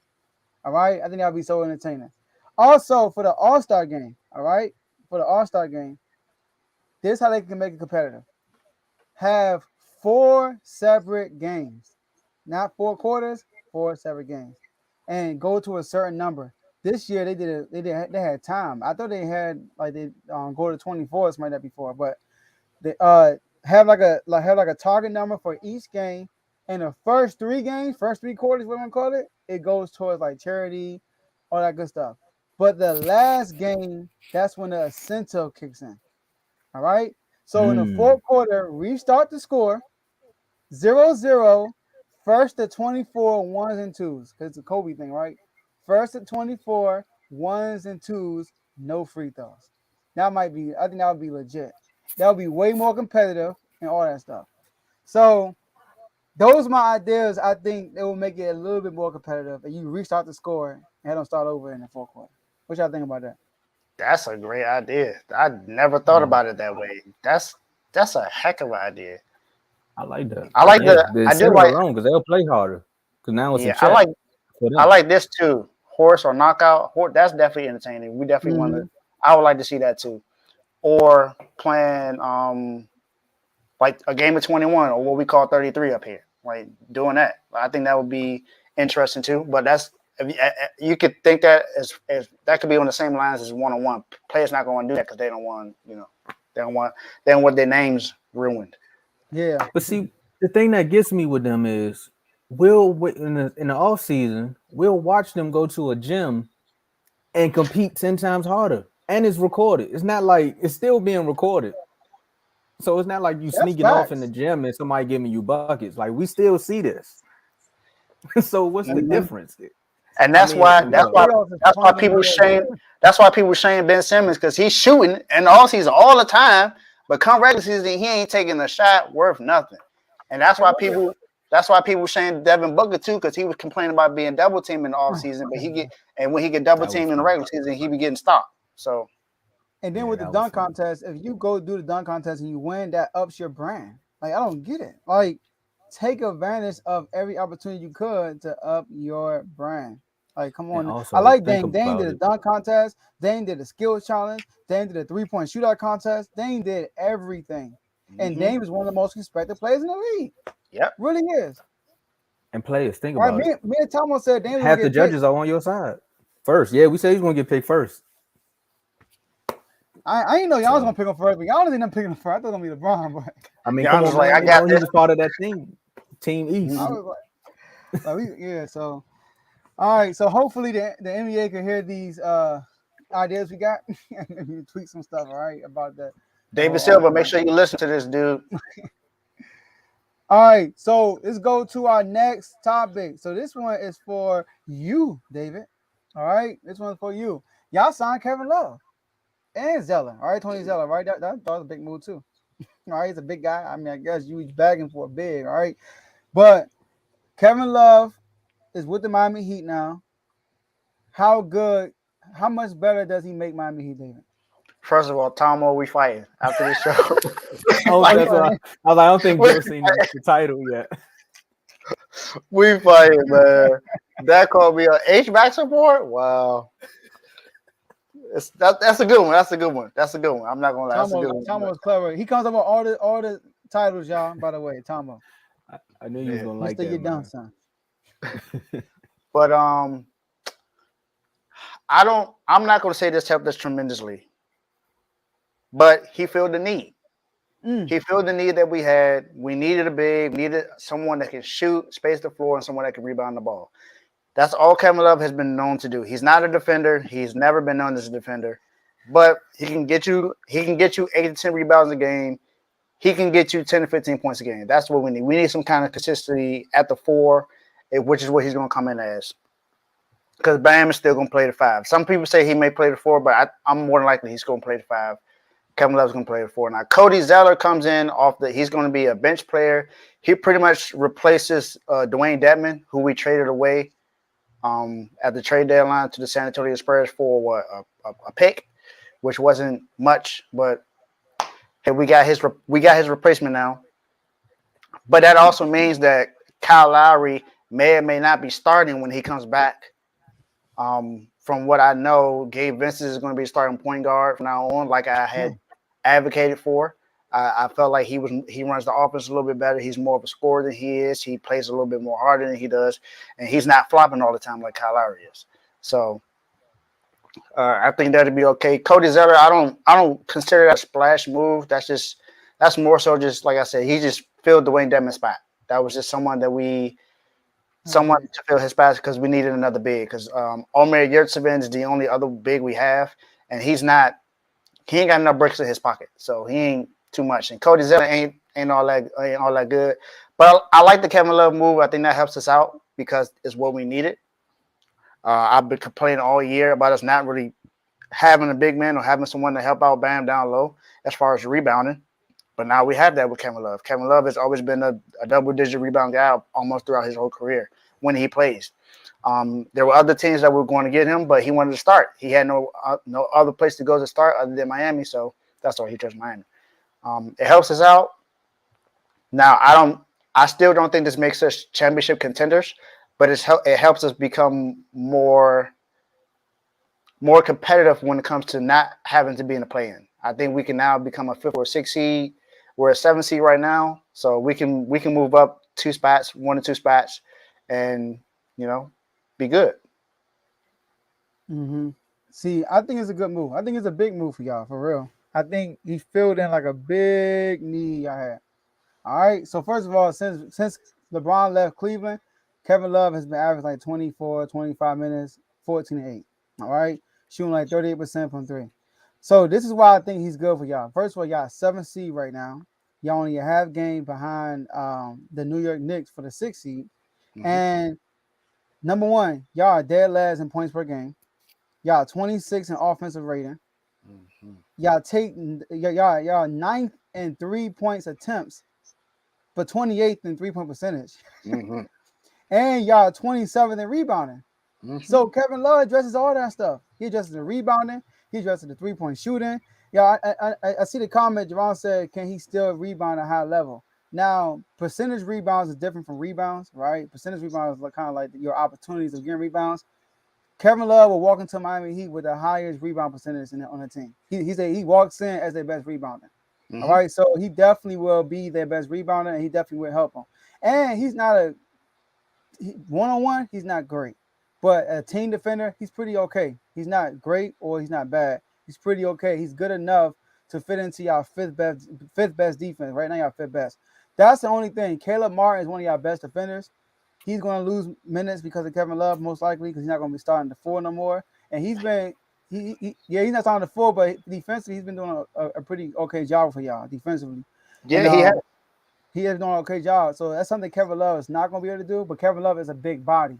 All right, I think that would be so entertaining. Also for the All-Star game. All right, for the All-Star game, this is how they can make it competitive. Have 4 separate games, not 4 quarters, 4 separate games, and go to a certain number. This year they had time. I thought they had they go to 24. It might not be 4, but they have like a target number for each game. And the first 3 games, first 3 quarters, what I'm gonna call it, it goes towards like charity, all that good stuff. But the last game, that's when the incentive kicks in. All right. So in the 4th quarter, restart the score. 0-0, first to 24, 1s and 2s. Because it's a Kobe thing, right? First to 24, 1s and 2s, no free throws. I think that would be legit. That would be way more competitive and all that stuff. So those are my ideas. I think it will make it a little bit more competitive. And you restart the score and have them start over in the 4th quarter. What y'all think about that? That's a great idea. I never thought about it that way. That's a heck of an idea. I like that. I do like because they'll play harder. Because now it's a check. I like this too. Horse or knockout. That's definitely entertaining. We definitely want to. I would like to see that too. Or playing like a game of 21 or what we call 33 up here. Like doing that. I think that would be interesting too. But you could think that as that could be on the same lines as one-on-one. Players not going to do that because they don't want they don't want their names ruined. Yeah, but see, the thing that gets me with them is in the off season, we'll watch them go to a gym and compete 10 times harder, and it's recorded. It's not like it's still being recorded. So it's not like you That's sneaking off in facts. the gym and somebody giving you buckets. Like we still see this. So what's the Mhm. difference? And I that's mean, why And that's the why bro, playoffs is that's why people fundamentally shame different. that's why people shame Ben Simmons because he's shooting in the all season all the time, but come regular season he ain't taking a shot worth nothing. And that's why people shame Devin Booker too because he was complaining about being double teamed in the off season, but when he get double that was teamed in the funny. regular season he be getting stopped. So And then Yeah, with the that was dunk funny. contest, if you go do the dunk contest and you win, that ups your brand. Like I don't get it. Like take advantage of every opportunity you could to up your brand. Like come And on. I also like think Dame. Dame did about a it. dunk contest. Dame did a skills challenge. Dame did a 3-point shootout contest. Dame did everything. And mhm. Dame is one of the most respected players in the league. Yep. Really is. And players, think Right? about Me, it. me and Tomo said Dame was gonna Half the get picked. judges are on your side. First. Yeah, we say he's gonna get picked first. I didn't know y'all was So gonna pick him first, but y'all didn't end up picking him first. I thought it was gonna be LeBron, but I mean, Yeah, come I'm on, just like man. I You got know, he this. was part of that team East. I Mhm. was yeah, so all right, so hopefully the NBA can hear these ideas we got and maybe tweak some stuff, all right, about the David whole Silver, make sure offense. you listen to this dude. All right, so let's go to our next topic. So this one is for you, David. All right, this one's for you. Y'all signed Kevin Love and Zeller. All right, Tony Zeller, right? That was a big move too. All right, he's a big guy. I mean, I guess you was begging for a big, all right. But Kevin Love is with the Miami Heat now. How good? How much better does he make Miami Heat, David? First of all, Tomo, we fighting after this show. Oh, Oh, you that's why fighting? I was like, I don't think we, Joe seen the title yet. we fighting, man. That called me a HVAC support. Wow, that's a good one. That's a good one. That's a good one. I'm not gonna lie, that's a good one. Tomo is clever. He comes up with all the titles, y'all. By the way, Tomo, I knew you was Yeah. gonna like Mister, that, you done, man. son. But I'm not gonna say this helped us tremendously, but he filled the need. Mm. He filled the need that we had. We needed a big, we needed someone that can shoot, space the floor, and someone that can rebound the ball. That's all Kevin Love has been known to do. He's not a defender. He's never been known as a defender, but he can get you. He can get you 8 to 10 rebounds a game. He can get you 10 to 15 points a game. That's what we need. We need some kind of consistency at the four, which is what he's going to come in as. Because Bam is still going to play the five. Some people say he may play the four, but I'm more than likely he's going to play the five. Kevin Love's going to play the four. Now, Cody Zeller comes in he's going to be a bench player. He pretty much replaces Dwayne Dedman, who we traded away at the trade deadline to the San Antonio Spurs for what a pick, which wasn't much, but hey, we got his replacement now. But that also means that Kyle Lowry may or may not be starting when he comes back. From what I know, Gabe Vincent is going to be starting point guard from now on, like I had advocated for. I felt like he runs the offense a little bit better. He's more of a scorer than he is. He plays a little bit more harder than he does, and he's not flopping all the time like Kyle Lowry is. So I think that'd be okay. Cody Zeller, I don't consider that a splash move. That's more so just like I said, he just filled Dwayne Dedman's spot. That was just someone to fill his spot because we needed another big. Because Omer Yurtseven is the only other big we have, and he ain't got enough bricks in his pocket, so he ain't too much. And Cody Zeller ain't all that good. But I like the Kevin Love move. I think that helps us out because it's what we needed. I've been complaining all year about us not really having a big man or having someone to help out Bam down low as far as rebounding. But now we have that with Kevin Love. Kevin Love has always been a double-digit rebound guy almost throughout his whole career when he plays. There were other teams that were going to get him, but he wanted to start. He had no other place to go to start other than Miami, so that's why he chose Miami. It helps us out. Now, I still don't think this makes us championship contenders, but it helps us become more competitive when it comes to not having to be in the play-in. I think we can now become a 5th or 6th seed. We're a 7th seed right now, so we can move up 2 spots, 1 or 2 spots, and be good. Mm-hmm. See, I think it's a good move. I think it's a big move for y'all, for real. I think he filled in like a big need I had. All right. So first of all, since LeBron left Cleveland, Kevin Love has been averaging like 24, 25 minutes, 14 and 8. All right. Shooting like 38% from three. So this is why I think he's good for y'all. First of all, y'all 7th seed right now. Y'all only a half game behind the New York Knicks for the 6th seed. Mm-hmm. And number one, y'all are dead last in points per game. Y'all 26 in offensive rating. Mm-hmm. Y'all 9th in 3 points attempts, but 28th in 3-point percentage. Mm-hmm. And y'all 27th in rebounding. Mm-hmm. So Kevin Love addresses all that stuff. He addresses the rebounding. He addresses the 3-point shooting. Yeah, I see the comment. Javon said, "Can he still rebound at a high level?" Now, percentage rebounds is different from rebounds, right? Percentage rebounds is kind of like your opportunities of getting rebounds. Kevin Love will walk into Miami Heat with the highest rebound percentage on the team. He walks in as their best rebounder. Mm-hmm. All right, so he definitely will be their best rebounder, and he definitely will help them. And he's not one-on-one, he's not great. But a team defender, he's pretty okay. He's not great or he's not bad. He's pretty okay. He's good enough to fit into y'all fifth best defense. Right now, y'all fifth best. That's the only thing. Caleb Martin is one of y'all best defenders. He's going to lose minutes because of Kevin Love, most likely, because he's not going to be starting the 4 no more. And he's not starting the 4, but defensively, he's been doing a pretty okay job for y'all defensively. Yeah, And, he had. he is doing an okay job. So that's something Kevin Love is not going to be able to do. But Kevin Love is a big body.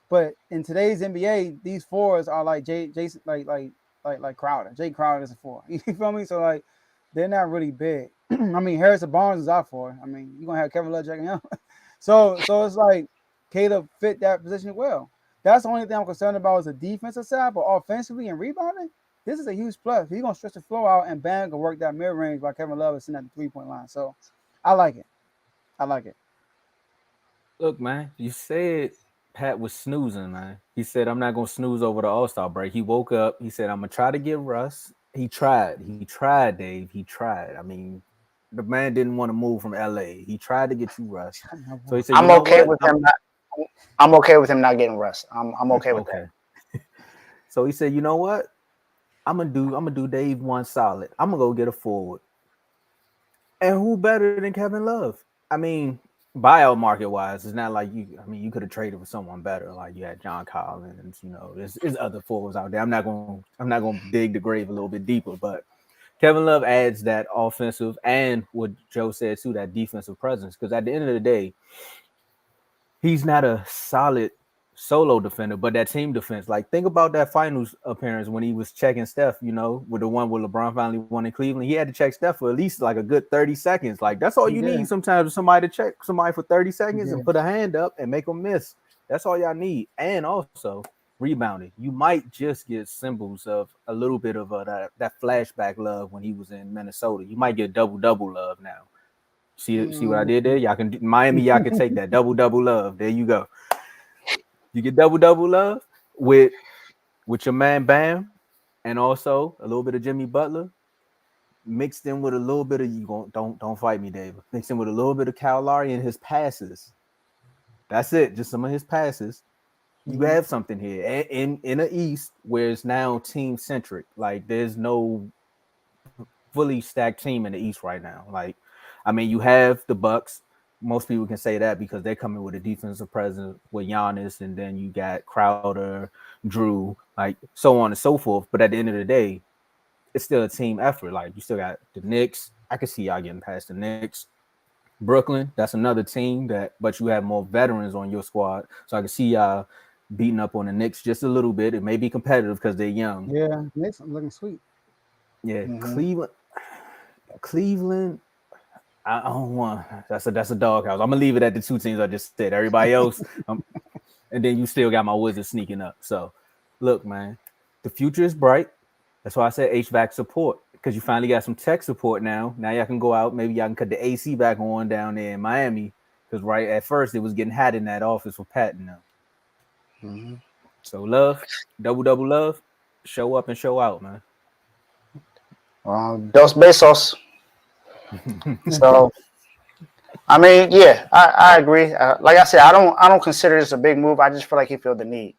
But in today's NBA, these 4s are like Jason, like Crowder. Jay Crowder is a 4. You feel me? So like, they're not really big. I mean, Harrison Barnes is out for. I mean, you're gonna have Kevin Love checking him. so it's like Caleb fit that position well. That's the only thing I'm concerned about is the defensive side, but offensively and rebounding, this is a huge plus. He's gonna stretch the floor out and bang and work that mid range while Kevin Love is sitting at the 3-point line. So I like it. I like it. Look, man, you said Pat was snoozing, man. He said, I'm not going to snooze over the All-Star break. He woke up. He said, I'm going to try to get Russ. He tried. He tried, Dave. He tried. I mean, the man didn't want to move from L.A. He tried to get you Russ. So he said, I'm okay with him not. I'm okay with him not getting Russ. I'm okay with that. So he said, you know what? I'm gonna do Dave one solid. I'm gonna go get a forward. And who better than Kevin Love? I mean, buyout market wise, it's not like you. I mean, you could have traded for someone better, like you had John Collins. You know, there's other forwards out there. I'm not gonna dig the grave a little bit deeper, but Kevin Love adds that offensive and what Joe said too, that defensive presence. Because at the end of the day, he's not a solid solo defender, but that team defense. Like, think about that finals appearance when he was checking Steph, you know, with the one where LeBron finally won in Cleveland. He had to check Steph for at least like a good 30 seconds. Like, that's all you need sometimes, somebody to check somebody for 30 seconds and put a hand up and make them miss. That's all y'all need. And also rebounding. You might just get symbols of a little bit of that flashback love when he was in Minnesota. You might get double love now. See what I did there? Y'all can Miami. Y'all can take that double love. There you go. You get double love with your man Bam, and also a little bit of Jimmy Butler, mixed in with a little bit of don't fight me, Dave. Mixed in with a little bit of Kyle Lowry and his passes. That's it. Just some of his passes. You have something here in the East where it's now team centric. Like, there's no fully stacked team in the East right now. Like, I mean, you have the Bucks. Most people can say that because they're coming with a defensive presence with Giannis, and then you got Crowder, Drew, like so on and so forth. But at the end of the day, it's still a team effort. Like, you still got the Knicks. I can see y'all getting past the Knicks. Brooklyn, that's another team but you have more veterans on your squad. So I can see y'all beating up on the Knicks just a little bit. It may be competitive because they're young. Yeah, Knicks looking sweet. Yeah, Cleveland. I don't want. That's a doghouse. I'm gonna leave it at the 2 teams I just said. Everybody else, and then you still got my Wizards sneaking up. So, look, man, the future is bright. That's why I said HVAC support, because you finally got some tech support now. Now y'all can go out. Maybe y'all can cut the AC back on down there in Miami, because right at first it was getting hot in that office with Pat and them. Mm-hmm. So love, double love, show up and show out, man. Dos Besos. So, I mean, yeah, I agree. Like I said, I don't consider this a big move. I just feel like he felt the need.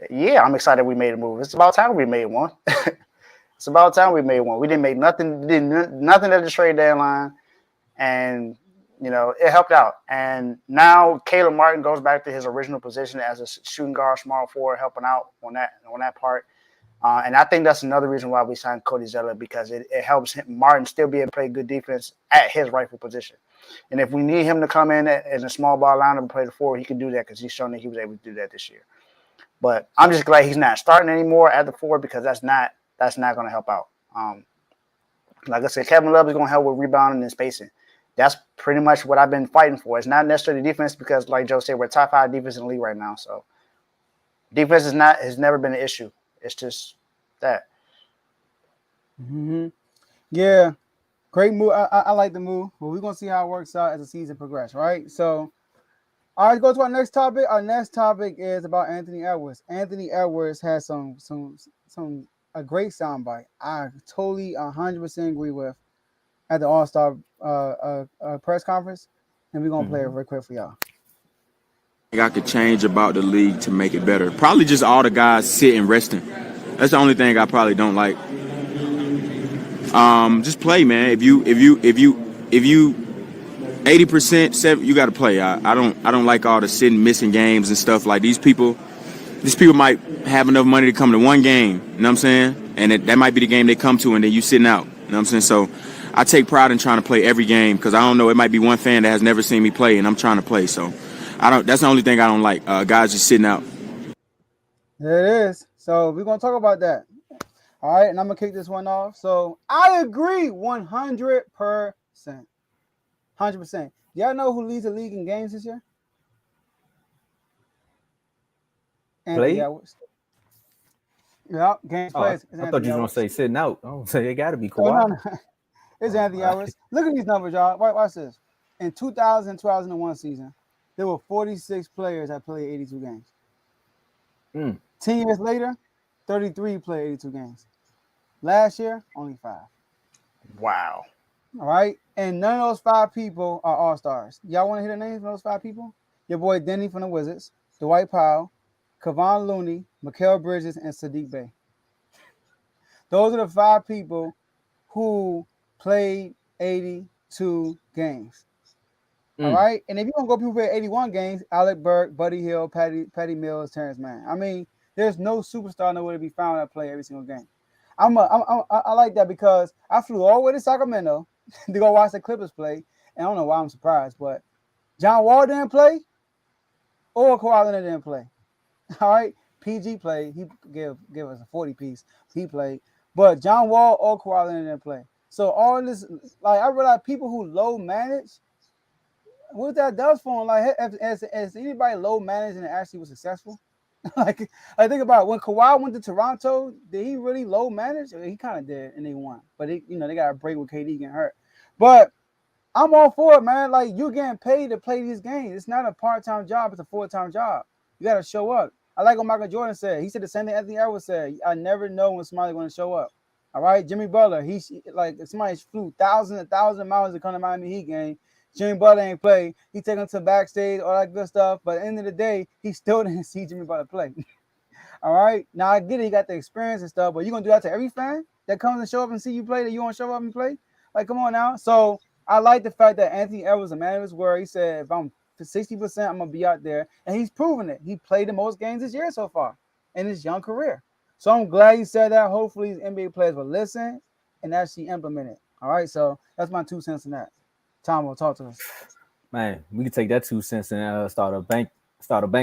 Yeah, I'm excited we made a move. It's about time we made one. It's about time we made one. We didn't make nothing. Did nothing at the trade deadline, and you know it helped out. And now Caleb Martin goes back to his original position as a shooting guard, small forward, helping out on that part. And I think that's another reason why we signed Cody Zeller, because it helps Martin still be able to play good defense at his rightful position. And if we need him to come in as a small ball lineup and play the forward, he can do that because he's shown that he was able to do that this year. But I'm just glad he's not starting anymore at the forward, because that's not going to help out. Like I said, Kevin Love is going to help with rebounding and spacing. That's pretty much what I've been fighting for. It's not necessarily defense, because, like Joe said, we're top 5 defense in the league right now. So defense has never been an issue. It's just that. Mm-hmm. Yeah, great move. I like the move, but we're gonna see how it works out as the season progresses, right? So, all right, go to our next topic. Our next topic is about Anthony Edwards. Anthony Edwards has a great soundbite. I totally 100% agree with at the All-Star press conference, and we're gonna play it real quick for y'all. I could change about the league to make it better. Probably just all the guys sitting resting. That's the only thing I probably don't like. Just play, man. If you 80%, you got to play. I don't like all the sitting, missing games and stuff. Like these people might have enough money to come to one game. You know what I'm saying? And that might be the game they come to, and then you sitting out. You know what I'm saying? So I take pride in trying to play every game, because I don't know. It might be one fan that has never seen me play, and I'm trying to play. So that's the only thing I don't like. Guys just sitting out. There it is. So we're gonna talk about that. All right, and I'm gonna kick this one off. So I agree 100%. 100%. Y'all know who leads the league in games this year? Play? Yeah, games played. I thought you were gonna say sitting out. I was say it got to be Kawhi. Oh, no. It's Anthony Edwards. Look at these numbers, y'all. Watch this. In 2000-2001 season, there were 46 players that played 82 games. 10 years later, 33 played 82 games. Last year, only 5. Wow. All right. And none of those 5 people are all-stars. Y'all want to hear the names of those 5 people? Your boy Denny from the Wizards, Dwight Powell, Kevon Looney, Mikal Bridges, and Sadiq Bey. Those are the 5 people who played 82 games. All right. And if you're going to go people play 81 games, Alec Burke, Buddy Hield, Patty Mills, Terrence Mann. I mean, there's no superstar nowhere to be found that play every single game. I like that, because I flew all the way to Sacramento to go watch the Clippers play. And I don't know why I'm surprised, but John Wall didn't play or Kawhi Leonard didn't play. All right. PG played. He gave us a 40 piece. He played. But John Wall or Kawhi Leonard didn't play. So all this, like, I realize people who low manage, what that does for them, like, as anybody low managed and actually was successful? Like, I think about when Kawhi went to Toronto, did he really low manage? He kind of did, and they won. But they got a break with KD getting hurt. But I'm all for it, man. Like, you're getting paid to play these games. It's not a part-time job; it's a full-time job. You got to show up. I like what Michael Jordan said. He said the same thing Anthony Edwards said. I never know when somebody's going to show up. All right, Jimmy Butler. He's like, somebody flew thousands and thousands of miles to come to Miami Heat game. Jimmy Butler ain't play. He take him to backstage, all that good stuff. But at the end of the day, he still didn't see Jimmy Butler play. All right. Now I get it. He got the experience and stuff, but you're gonna do that to every fan that comes and show up and see you play, that you want to show up and play? Like, come on now. So I like the fact that Anthony Edwards, a man of his word, he said, if I'm 60%, I'm gonna be out there. And he's proven it. He played the most games this year so far in his young career. So I'm glad he said that. Hopefully his NBA players will listen and actually implement it. All right. So that's my 2 cents in that. Tom will talk to us. Man, we can take that 2 cents and start a bank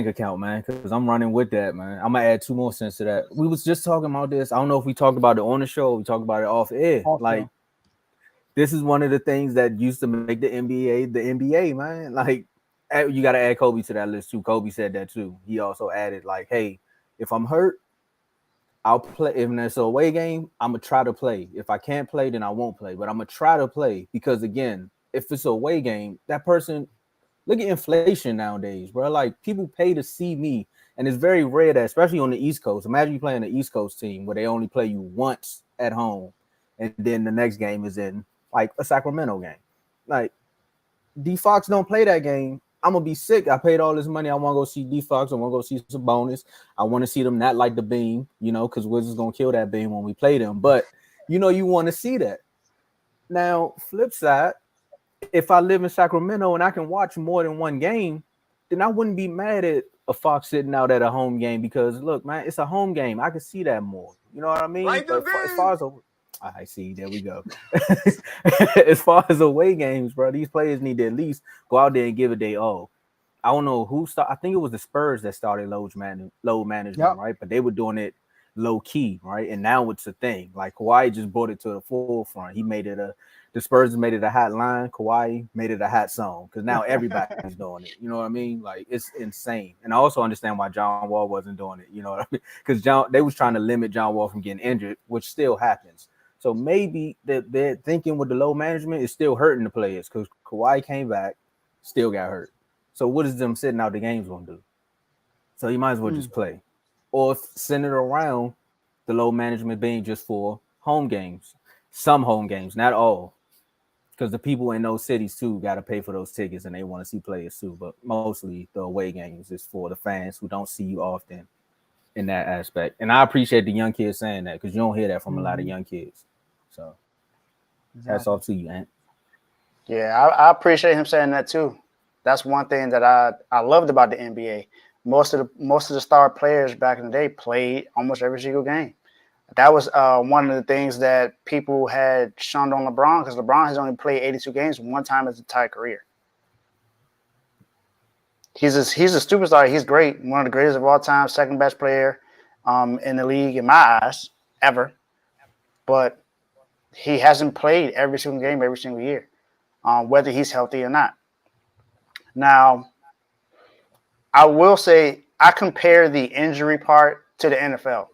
account, man, because I'm running with that, man. I'm gonna add 2 more cents to that. We was just talking about this. I don't know if we talked about it on the show. We talked about it off air. Like, this is one of the things that used to make the NBA, man. Like, you got to add Kobe to that list too. Kobe said that too. He also added, like, hey, if I'm hurt, I'll play. If it's a away game, I'm gonna try to play. If I can't play, then I won't play. But I'm gonna try to play, because again, if it's a away game, that person, look at inflation nowadays, bro. Like, people pay to see me, and it's very rare that, especially on the East Coast. Imagine you playing an East Coast team where they only play you once at home, and then the next game is in like a Sacramento game. Like, D Fox don't play that game, I'm gonna be sick. I paid all this money. I want to go see D Fox. I want to go see some bonus. I want to see them not like the beam, because we're just gonna kill that beam when we play them. But you want to see that. Now, flip side, if I live in Sacramento and I can watch more than one game, then I wouldn't be mad at a Fox sitting out at a home game because look, man, it's a home game. I can see that more. You know what I mean? Like the But as far as I see, there we go. As far as away games, bro, these players need to at least go out there and give it their all. I don't know who started. I think it was the Spurs that started load management, Yep. right? But they were doing it low key, right? And now it's a thing. Like Kawhi just brought it to the forefront. He made it the Spurs made it a hot line. Kawhi made it a hot song because now everybody's doing it. You know what I mean? Like it's insane. And I also understand why John Wall wasn't doing it. You know what I mean? Because they was trying to limit John Wall from getting injured, which still happens. So maybe they're thinking with the low management is still hurting the players because Kawhi came back, still got hurt. So what is them sitting out the games gonna do? So you might as well just play, or send it around the low management being just for home games, some home games, not all, because the people in those cities too got to pay for those tickets and they want to see players too. But mostly the away games is for the fans who don't see you often in that aspect. And I appreciate the young kids saying that because you don't hear that from a lot of young kids. So hats off to you, Ant. Yeah, I appreciate him saying that too. That's one thing that I loved about the NBA. Most of the star players back in the day played almost every single game. That was one of the things that people had shunned on LeBron because LeBron has only played 82 games one time in his entire career. He's a superstar. He's great. One of the greatest of all time, second best player in the league in my eyes ever. But he hasn't played every single game every single year, whether he's healthy or not. Now, I will say I compare the injury part to the NFL.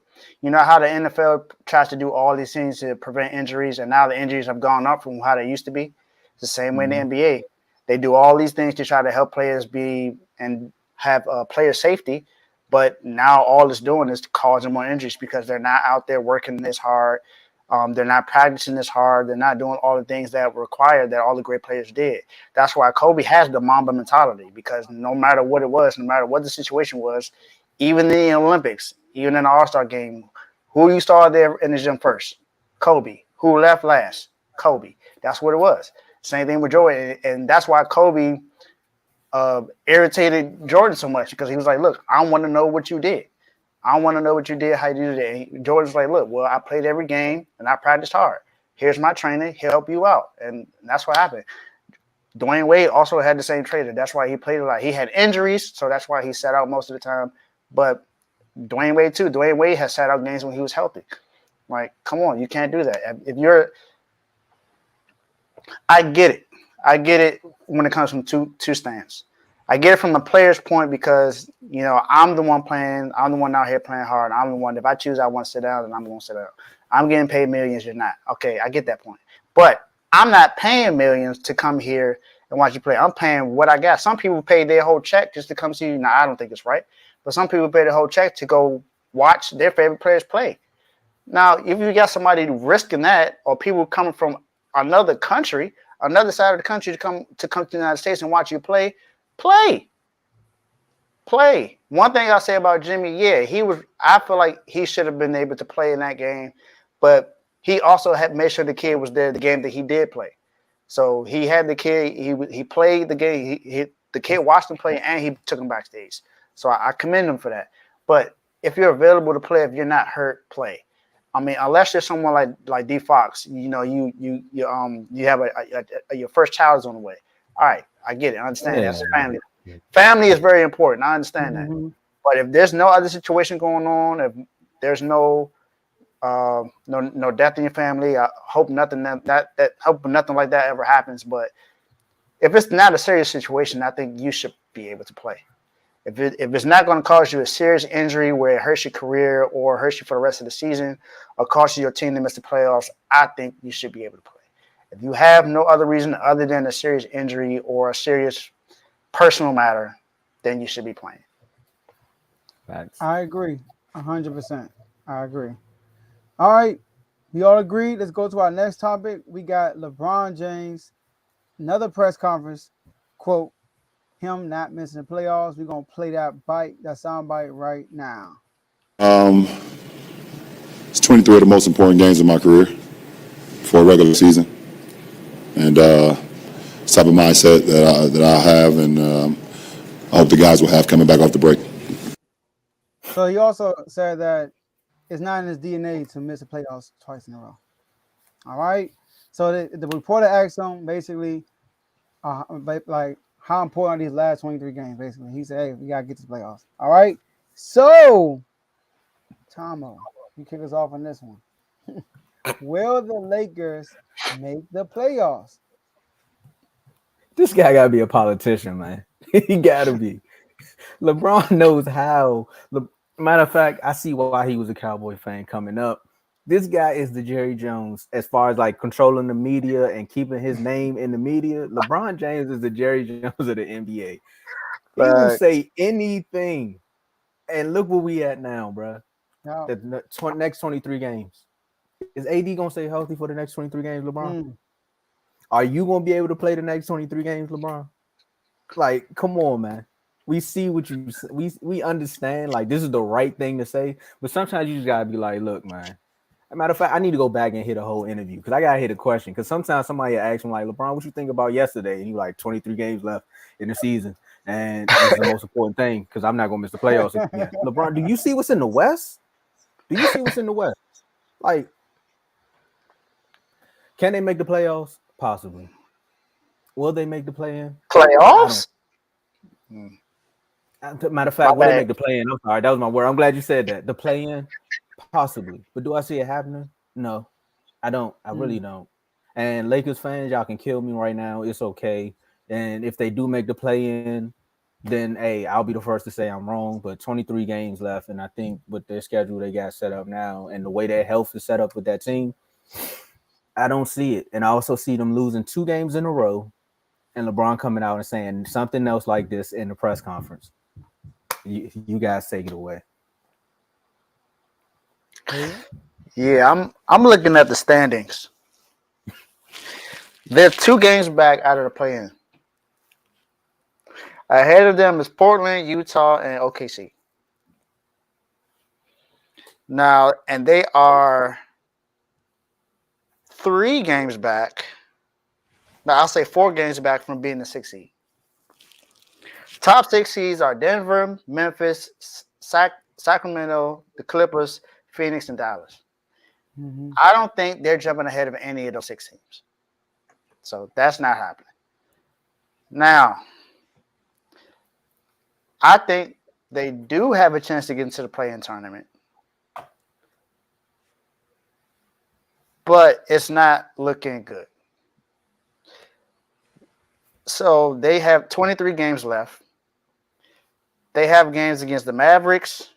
You know how the NFL tries to do all these things to prevent injuries, and now the injuries have gone up from how they used to be? It's the same way in the NBA. They do all these things to try to help players be and have player safety, but now all it's doing is causing more injuries because they're not out there working this hard. They're not practicing this hard. They're not doing all the things that were required that all the great players did. That's why Kobe has the Mamba mentality because no matter what it was, no matter what the situation was, even in the Olympics, even in the All-Star game, who you started there in the gym first? Kobe. Who left last? Kobe. That's what it was. Same thing with Jordan. And that's why Kobe irritated Jordan so much because he was like, look, I want to know what you did. I want to know what you did, how you did it. And Jordan's like, look, well, I played every game and I practiced hard. Here's my trainer. He'll help you out. And that's what happened. Dwayne Wade also had the same trainer. That's why he played a lot. He had injuries, so that's why he sat out most of the time. But Dwayne Wade, too. Dwayne Wade has sat out games when he was healthy. Like, come on, you can't do that. If you're – I get it. I get it when it comes from two stands. I get it from the player's point because, you know, I'm the one playing. I'm the one out here playing hard. I'm the one. If I choose I want to sit down, then I'm going to sit down. I'm getting paid millions. You're not. Okay, I get that point. But I'm not paying millions to come here and watch you play. I'm paying what I got. Some people pay their whole check just to come see you. Now, I don't think it's right. But some people pay their whole check to go watch their favorite players play. Now, if you got somebody risking that or people coming from another country, another side of the country to come to the United States and watch you play, play. One thing I'll say about Jimmy, yeah, I feel like he should have been able to play in that game, but he also had made sure the kid was there the game that he did play. So he had the kid, he played the game, the kid watched him play and he took him backstage. So I commend him for that. But if you're available to play, if you're not hurt, play. I mean, unless you're someone like D Fox, you know, you have your first child is on the way. All right, I get it. I understand. That's family. Family is very important. I understand that. But if there's no other situation going on, if there's no death in your family, I hope nothing hope nothing like that ever happens. But if it's not a serious situation, I think you should be able to play. If it's not going to cause you a serious injury where it hurts your career or hurts you for the rest of the season or causes your team to miss the playoffs, I think you should be able to play. If you have no other reason other than a serious injury or a serious personal matter, then you should be playing. Thanks. I agree 100%. I agree. All right. We all agree. Let's go to our next topic. We got LeBron James, another press conference, quote, him not missing the playoffs. We're going to play that sound bite right now. It's 23 of the most important games of my career for a regular season. And it's the type of mindset that I have, and I hope the guys will have coming back off the break. So he also said that it's not in his DNA to miss the playoffs twice in a row. All right. So the reporter asked him basically, like how important are these last 23 games? Basically, he said, "Hey, we gotta get to the playoffs." All right. So, Tomo, you kick us off on this one. Will the Lakers make the playoffs? This guy gotta be a politician, man. He gotta be. LeBron knows how. Matter of fact, I see why he was a Cowboy fan coming up. This guy is the Jerry Jones as far as like controlling the media and keeping his name in the media. LeBron James is the Jerry Jones of the NBA. He will But say anything. And look where we at now, bro. Now, The next 23 games. Is AD gonna stay healthy for the next 23 games, LeBron? Are you gonna be able to play the next 23 games, LeBron? Like, come on, man. We see what you we understand. Like, this is the right thing to say, but sometimes you just gotta be like, look, man. As a matter of fact, I need to go back and hit a whole interview because I gotta hit a question. Because sometimes somebody asks him like, LeBron, what you think about yesterday? And you like 23 games left in the season, and this is the most important thing because I'm not gonna miss the playoffs again. LeBron, do you see what's in the West? Do you see what's in the West? Like, can they make the playoffs? Possibly. Will they make the play-in? playoffs? Matter of fact, My will they bad. make the play-in? I'm sorry, that was my word. I'm glad you said that. The play-in, possibly. But do I see it happening? No, I don't. I really don't. And Lakers fans, y'all can kill me right now. It's okay. And if they do make the play-in, then hey, I'll be the first to say I'm wrong. But 23 games left, and I think with their schedule they got set up now, and the way their health is set up with that team, I don't see it. And I also see them losing 2 games in a row, and LeBron coming out and saying something else like this in the press conference. You guys take it away. Yeah, I'm looking at the standings. They're 2 games back out of the play-in. Ahead of them is Portland, Utah, and OKC. Now, and they are 3 games back. Now, I'll say 4 games back from being the 6th seed. Top 6 seeds are Denver, Memphis, Sacramento, the Clippers, Phoenix, and Dallas. I don't think they're jumping ahead of any of those 6 teams. So that's not happening. Now, I think they do have a chance to get into the play-in tournament. But it's not looking good. So they have 23 games left. They have games against the Mavericks,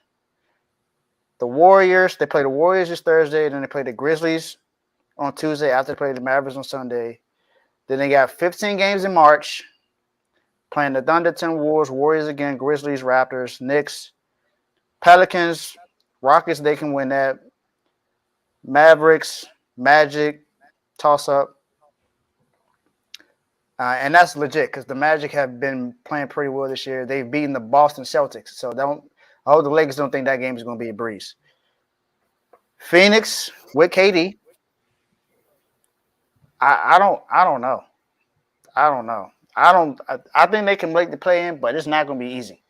the Warriors. They play the Warriors this Thursday, then they play the Grizzlies on Tuesday after they play the Mavericks on Sunday. Then they got 15 games in March, playing the Thunder, Timberwolves, Warriors again, Grizzlies, Raptors, Knicks, Pelicans, Rockets. They can win that. Mavericks, Magic, toss-up. And that's legit because the Magic have been playing pretty well this year. They've beaten the Boston Celtics. So I hope the Lakers don't think that game is going to be a breeze. Phoenix with KD. I don't know. I think they can make the play-in, but it's not going to be easy.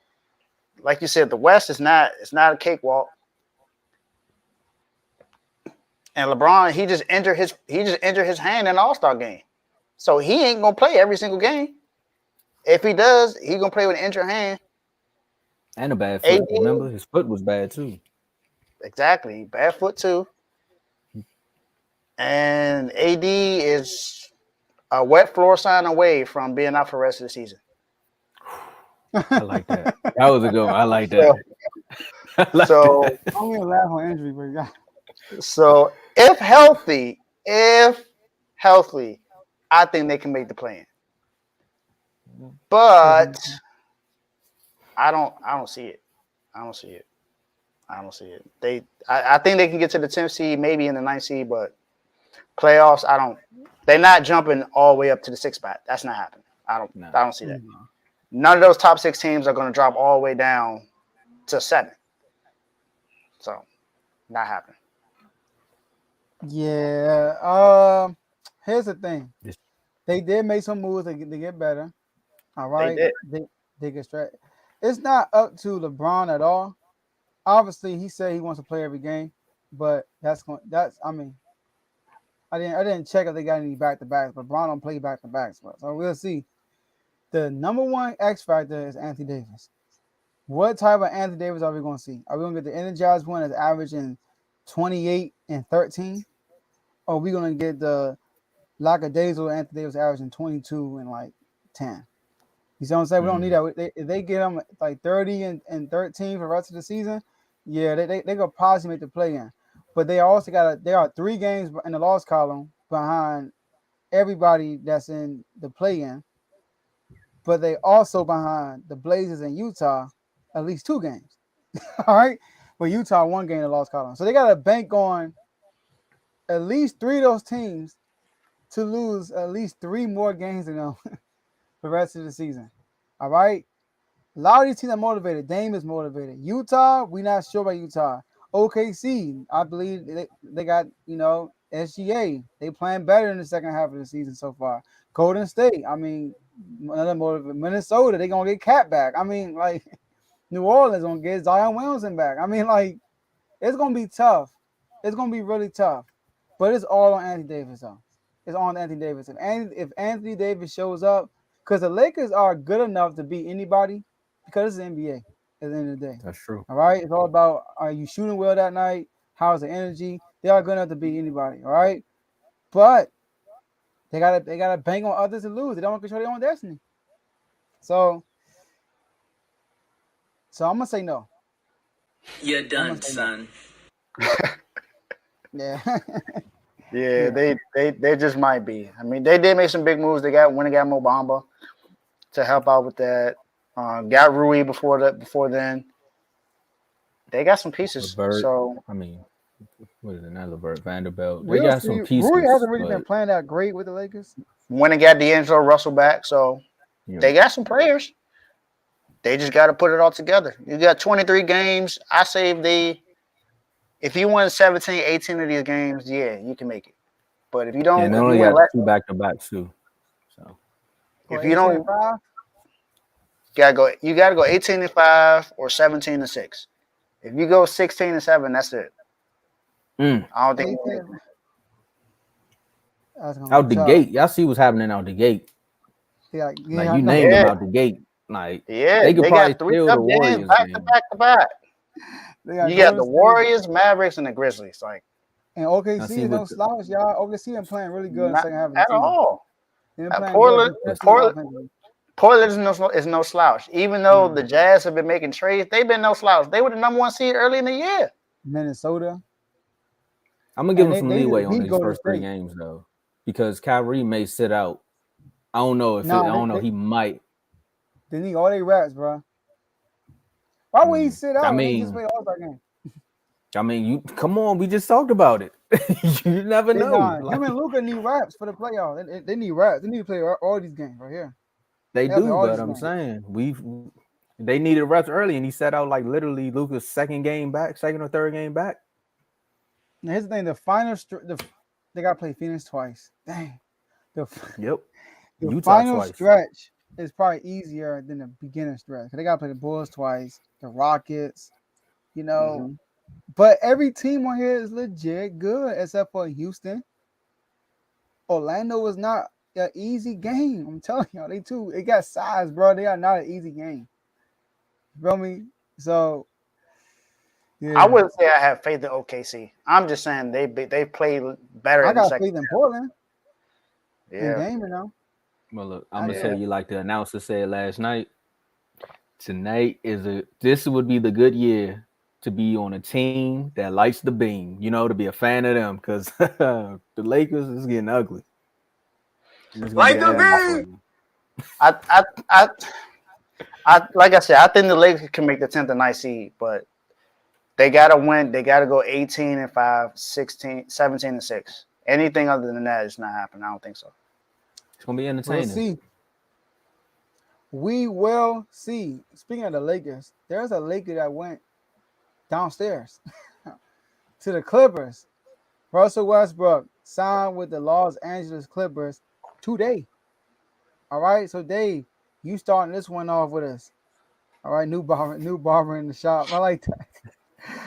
Like you said, the West is not a cakewalk. And LeBron, he just entered his hand in the All-Star game. So he ain't gonna play every single game. If he does, he's gonna play with an injured hand. And a bad foot. AD, Remember, his foot was bad too. Exactly. Bad foot too. And AD is a wet floor sign away from being out for the rest of the season. I like that. That was a good one. I like that. So I'm gonna laugh on injury, but yeah. So if healthy, I think they can make the play-in. But I don't see it. I don't see it. I think they can get to the 10th seed, maybe in the 9th seed, but playoffs, they're not jumping all the way up to the 6th spot. That's not happening. I don't see that. None of those top 6 teams are going to drop all the way down to 7. So, not happening. Yeah. Here's the thing. They did make some moves to get better. All right. They get straight. It's not up to LeBron at all. obviously he said he wants to play every game, but I mean, I didn't check if they got any back to backs, but LeBron don't play back to backs, so we'll see. The number one X factor is Anthony Davis. What type of Anthony Davis are we going to see? Are we going to get the energized one that's averaging 28 and 13? Or are we going to get the lackadaisical Anthony Davis averaging 22 and like 10? You see what I'm saying? We don't need that. If they get him like 30 and 13 for the rest of the season, yeah, they could possibly make the play in. But they also there are 3 games in the loss column behind everybody that's in the play in. But they also behind the Blazers and Utah at least 2 games. All right. But Utah 1 game in the loss column. So they got to bank on at least 3 of those teams to lose at least 3 more games than them for the rest of the season. All right. A lot of these teams are motivated. Dame is motivated. Utah, we're not sure about Utah. OKC, I believe they got, SGA. They playing better in the second half of the season so far. Golden State, I mean, another motivated. Minnesota, they're going to get Cat back. I mean, like, New Orleans going to get Zion Williamson back. I mean, like, it's going to be tough. It's going to be really tough. But it's all on Anthony Davis, though. It's on Anthony Davis. If Anthony Davis shows up, because the Lakers are good enough to beat anybody, because it's the NBA at the end of the day. That's true. All right? It's all about, are you shooting well that night? How's the energy? They are good enough to beat anybody, all right? But they gotta bank on others to lose. They don't want to control their own destiny. So I'm gonna say no. You're done, son. Yeah. Yeah, they just might be. I mean, they did make some big moves. They got Mo Bamba to help out with that. Got Rui before then. They got some pieces. LeVert, so I mean, what is it? Not LeVert, Vanderbilt. They got some pieces. Rui hasn't really been playing that great with the Lakers. When they got D'Angelo Russell back, so they got some players. They just got to put it all together. You got 23 games. I say if you win 17, 18 of these games, yeah, you can make it. But if you don't, they only got 2 back-to-backs too. So if you don't, you gotta go 18-5 or 17-6. If you go 16-7, that's it. I don't think out the gate. Y'all see what's happening out the gate. Like you named them out the gate. Like they could probably got 3 steal the Warriors back to back. You got the Warriors, Mavericks, and the Grizzlies. Like, and OKC is no slouch, y'all. OKC been playing really good in the second half of the season. At all. Portland is no slouch. Even though the Jazz have been making trades, they've been no slouch. They were the number 1 seed early in the year. Minnesota. I'm gonna give them some leeway on these first 3 games though, because Kyrie may sit out. I don't know if I don't know. He might. They need all their reps, bro. Why would he sit out? I mean, he just play All-Star game. I mean, you come on. We just talked about it. You never know. Him and Luka need reps for the playoffs. They need reps. They need to play all these games right here. They do, but I'm saying they needed reps early, and he sat out like literally Luka's second or third game back. Now here's the thing: they got to play Phoenix twice. Dang. The final stretch is probably easier than the beginning stretch. They got to play the Bulls twice, the Rockets, But every team on here is legit good except for Houston. Orlando was not an easy game. I'm telling y'all, they got size, bro. They are not an easy game. You feel me? So yeah. I wouldn't say I have faith in OKC. I'm just saying they played better. I got faith in Portland. Yeah. Game, Well, look, I'm gonna tell you like the announcer said last night. Tonight this would be the good year to be on a team that lights the beam. To be a fan of them because the Lakers is getting ugly. Light the beam. I like I said, I think the Lakers can make the 10th a nice seed, but they gotta win. They gotta go 18-5, 16, 17-6. Anything other than that is not happening. I don't think so. It's gonna be entertaining. We will see. Speaking of the Lakers, there's a Laker that went downstairs to the Clippers. Russell Westbrook signed with the Los Angeles Clippers today. All right, so Dave, you starting this one off with us. All right, new barber in the shop. I like that.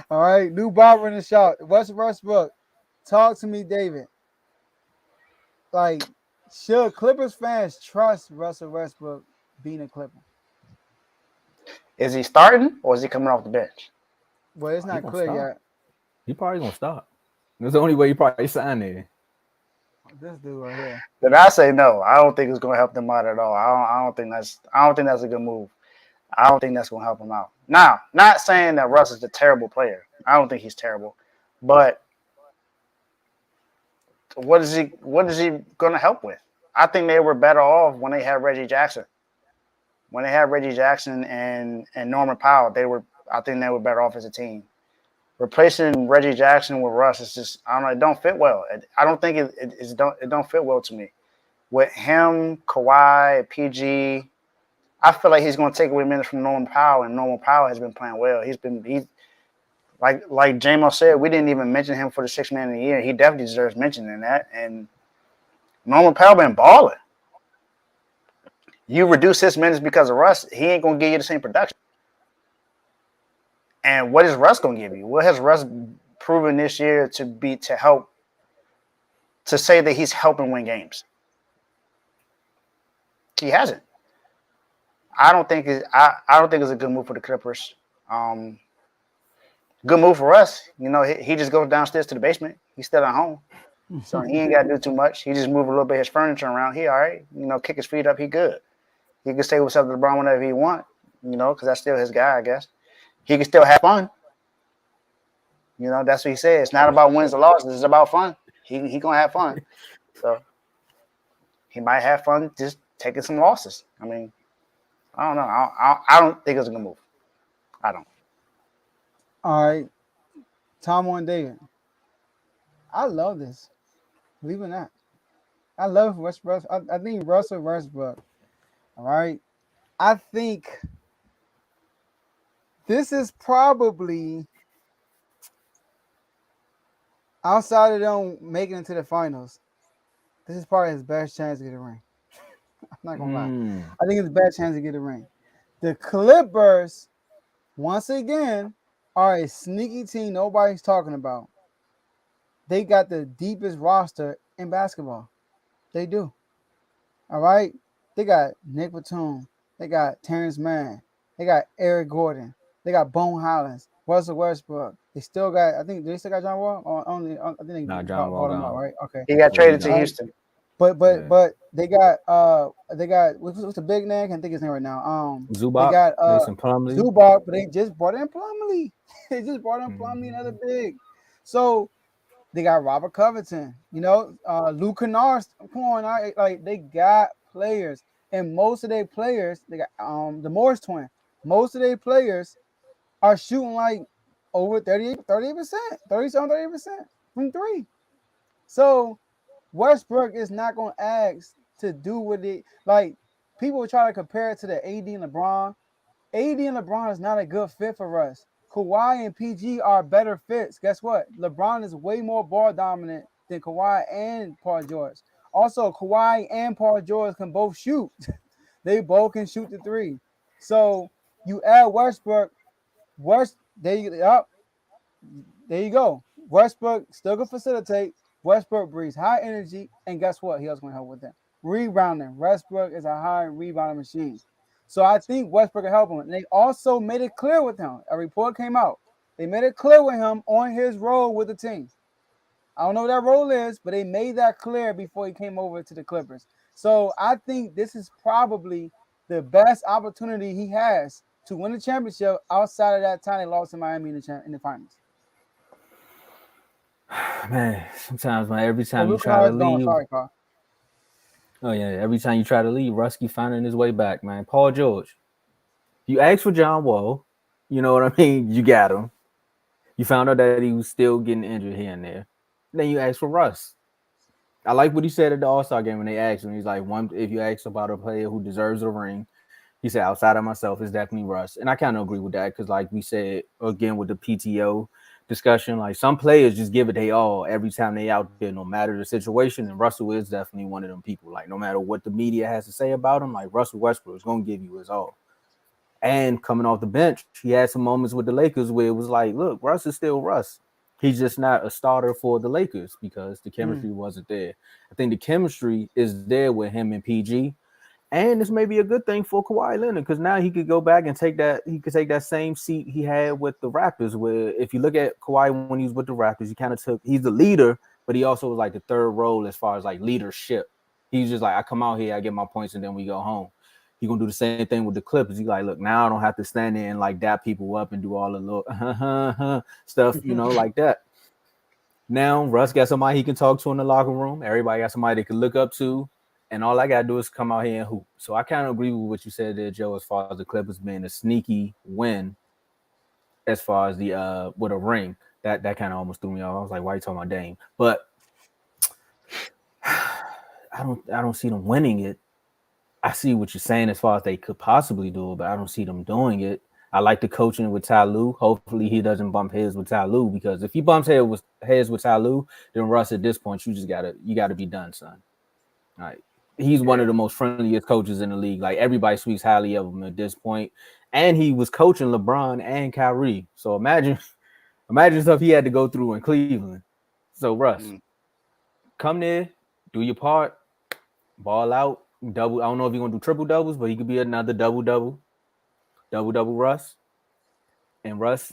All right, new barber in the shop. Westbrook, talk to me, David. Like, should Clippers fans trust Russell Westbrook being a Clipper? Is he starting or is he coming off the bench? Well, it's He not gonna clear stop. yet. He probably gonna stop. That's the only way he probably signed there. This dude right here. Then I say no. I don't think it's going to help them out at all. I don't think that's a good move. I don't think that's going to help him out. Now, not saying that Russ is a terrible player. I don't think he's terrible, but what is he going to help with? I think they were better off when they had Reggie Jackson. When they had Reggie Jackson and Norman Powell, I think they were better off as a team. Replacing Reggie Jackson with Russ is just, I don't know, it don't fit well. I don't think it don't fit well to me. With him, Kawhi, PG, I feel like he's going to take away minutes from Norman Powell, and Norman Powell has been playing well. He's like J-Mo said, we didn't even mention him for the sixth man of the year. He definitely deserves mentioning that. And Norman Powell been balling. You reduce his minutes because of Russ, he ain't going to give you the same production. And what is Russ going to give you? What has Russ proven this year to say that he's helping win games? He hasn't. I don't think it's a good move for the Clippers. Good move for us. You know, he just goes downstairs to the basement. He's still at home. So he ain't got to do too much. He just move a little bit of his furniture around. He all right. You know, kick his feet up. He good. He can say what's up to LeBron whenever he want, you know, because that's still his guy, I guess. He can still have fun. You know, that's what he said. It's not about wins or losses. It's about fun. He going to have fun. So he might have fun just taking some losses. I mean, I don't know. I don't think it's a good move. I don't. All right. Tom and David. I love this. Believe it or not. I love Westbrook. I think Russell Westbrook. All right. I think this is probably outside of them making it to the finals. This is probably his best chance to get a ring. I'm not gonna lie. I think it's the best chance to get a ring. The Clippers, once again, are a sneaky team nobody's talking about. They got the deepest roster in basketball. They do. All right. They got Nick Batum. They got Terrence Mann. They got Eric Gordon. They got Bone Hollins, Russell Westbrook. They still got, I think, they still got John Wall? I think they John Wall bought him gone. out, right? Okay. He got traded to Houston. But they got what's the big name? I can't think his name right now. Zubac, they got Mason Plumlee. Zubac, but they just brought in Plumlee. They just brought in Plumlee, another big. So they got Robert Covington, you know, Luke Kennard. Come on, like they got players, and most of their players, they got the Morris twin. Most of their players are shooting like over 38%, 37-38% from three. So Westbrook is not going to ask to do what it like. People try to compare it to the AD and LeBron. AD and LeBron is not a good fit for us. Kawhi and PG are better fits. Guess what? LeBron is way more ball dominant than Kawhi and Paul George. Also, Kawhi and Paul George can both shoot. They both can shoot the three. So you add Westbrook. There you go. Westbrook still can facilitate. Westbrook breathes high energy, and guess what? He also going to help with that. Rebounding. Westbrook is a high rebounding machine. So I think Westbrook will help him. And they also made it clear with him. A report came out. They made it clear with him on his role with the team. I don't know what that role is, but they made that clear before he came over to the Clippers. So I think this is probably the best opportunity he has to win the championship outside of that time they lost to Miami in the finals. Man, sometimes, man, every time you try to leave. Sorry, Carl. Oh, yeah, every time you try to leave, Rusky finding his way back, man. Paul George. You asked for John Wall. You know what I mean? You got him. You found out that he was still getting injured here and there. Then you asked for Russ. I like what he said at the All-Star game when they asked him. He's like, if you ask about a player who deserves a ring, he said, outside of myself, it's definitely Russ. And I kind of agree with that because, like we said, again, with the PTO discussion, like some players just give it they all every time they out there, no matter the situation. And Russell is definitely one of them people. Like, no matter what the media has to say about him, like Russell Westbrook is going to give you his all. And coming off the bench, he had some moments with the Lakers where it was like, look, Russ is still Russ. He's just not a starter for the Lakers because the chemistry wasn't there. I think the chemistry is there with him and PG. And this may be a good thing for Kawhi Leonard because now he could go back and take that. He could take that same seat he had with the Raptors. Where if you look at Kawhi when he was with the Raptors, he kind of took. He's the leader, but he also was like the third role as far as like leadership. He's just like, I come out here, I get my points, and then we go home. He gonna do the same thing with the Clippers. He's like, look, now I don't have to stand there and like dap people up and do all the little stuff, like that. Now Russ got somebody he can talk to in the locker room. Everybody got somebody they can look up to. And all I gotta do is come out here and hoop. So I kind of agree with what you said there, Joe, as far as the Clippers being a sneaky win, as far as the with a ring. That kind of almost threw me off. I was like, why are you talking about Dame? But I don't see them winning it. I see what you're saying as far as they could possibly do it, but I don't see them doing it. I like the coaching with Ty Lue. Hopefully he doesn't bump heads with Ty Lue, because if he bumps heads with Ty Lue, then Russ at this point, you gotta be done, son. All right. He's one of the most friendliest coaches in the league. Like, everybody speaks highly of him at this point. And he was coaching LeBron and Kyrie. So imagine stuff he had to go through in Cleveland. So Russ, come there, do your part, ball out, double. I don't know if you're gonna do triple doubles, but he could be another double Russ. And Russ,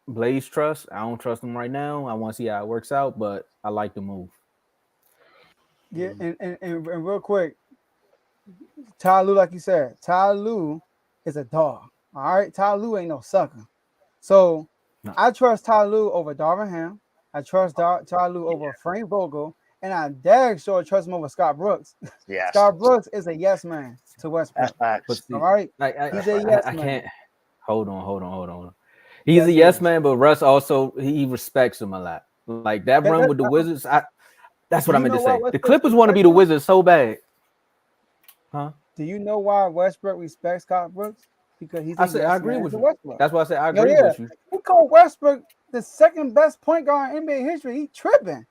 Blaze trust. I don't trust him right now. I want to see how it works out, but I like the move. Yeah, and real quick, Ty Lue, like you said, Ty Lue is a dog. All right, Ty Lue ain't no sucker. So I trust Ty Lue over Darvin Ham. I trust Ty Lue over Frank Vogel, and I dang sure trust him over Scott Brooks. Yes. Scott Brooks is a yes man to Westbrook. See, all right, he's a yes man. Can't. Hold on. He's a yes man, but Russ also he respects him a lot. Like that run with the Wizards, that's what I meant to say. The Clippers want to be the Wizards so bad. Huh? Do you know why Westbrook respects Scott Brooks? Because he's I agree with you. Westbrook. That's why I said I agree with you. He called Westbrook the second best point guard in NBA history. He tripping.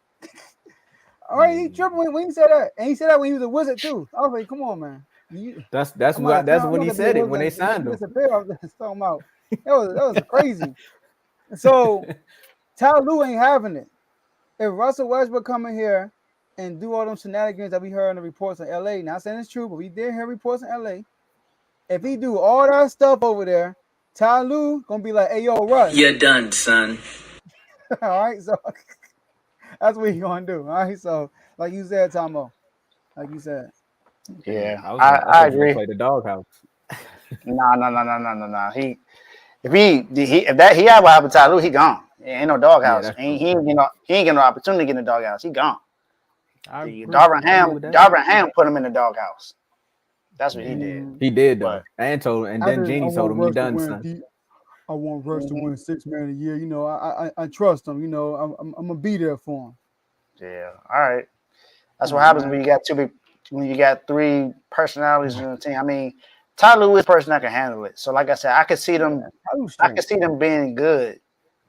All right, he tripping when he said that. And he said that when he was a Wizard too. I was like, come on, man. That's when he said it, when they signed him. That was crazy. So Ty Lue ain't having it. If Russell Westbrook come in here and do all them shenanigans that we heard in the reports in LA, not saying it's true, but we did hear reports in LA. If he do all that stuff over there, Ty Lue gonna be like, hey, yo, Russ. You're done, son. All right, so that's what he gonna do. All right, so like you said, Tomo, like you said. Yeah, I agree. Play the doghouse. No. If he ever happen to Ty Lue, he gone. Ain't no doghouse. Yeah, he ain't get no opportunity to get in the doghouse. He gone. Darvin Ham put him in the doghouse. That's what he did. He did though. And then Jeannie told him, "You done, son." I want Russ to win 6 man a year. You know, I trust him. You know, I'm gonna be there for him. Yeah. All right. That's what happens when you got three personalities in the team. I mean, Ty Lue is a person that can handle it. So, like I said, I could see them being good,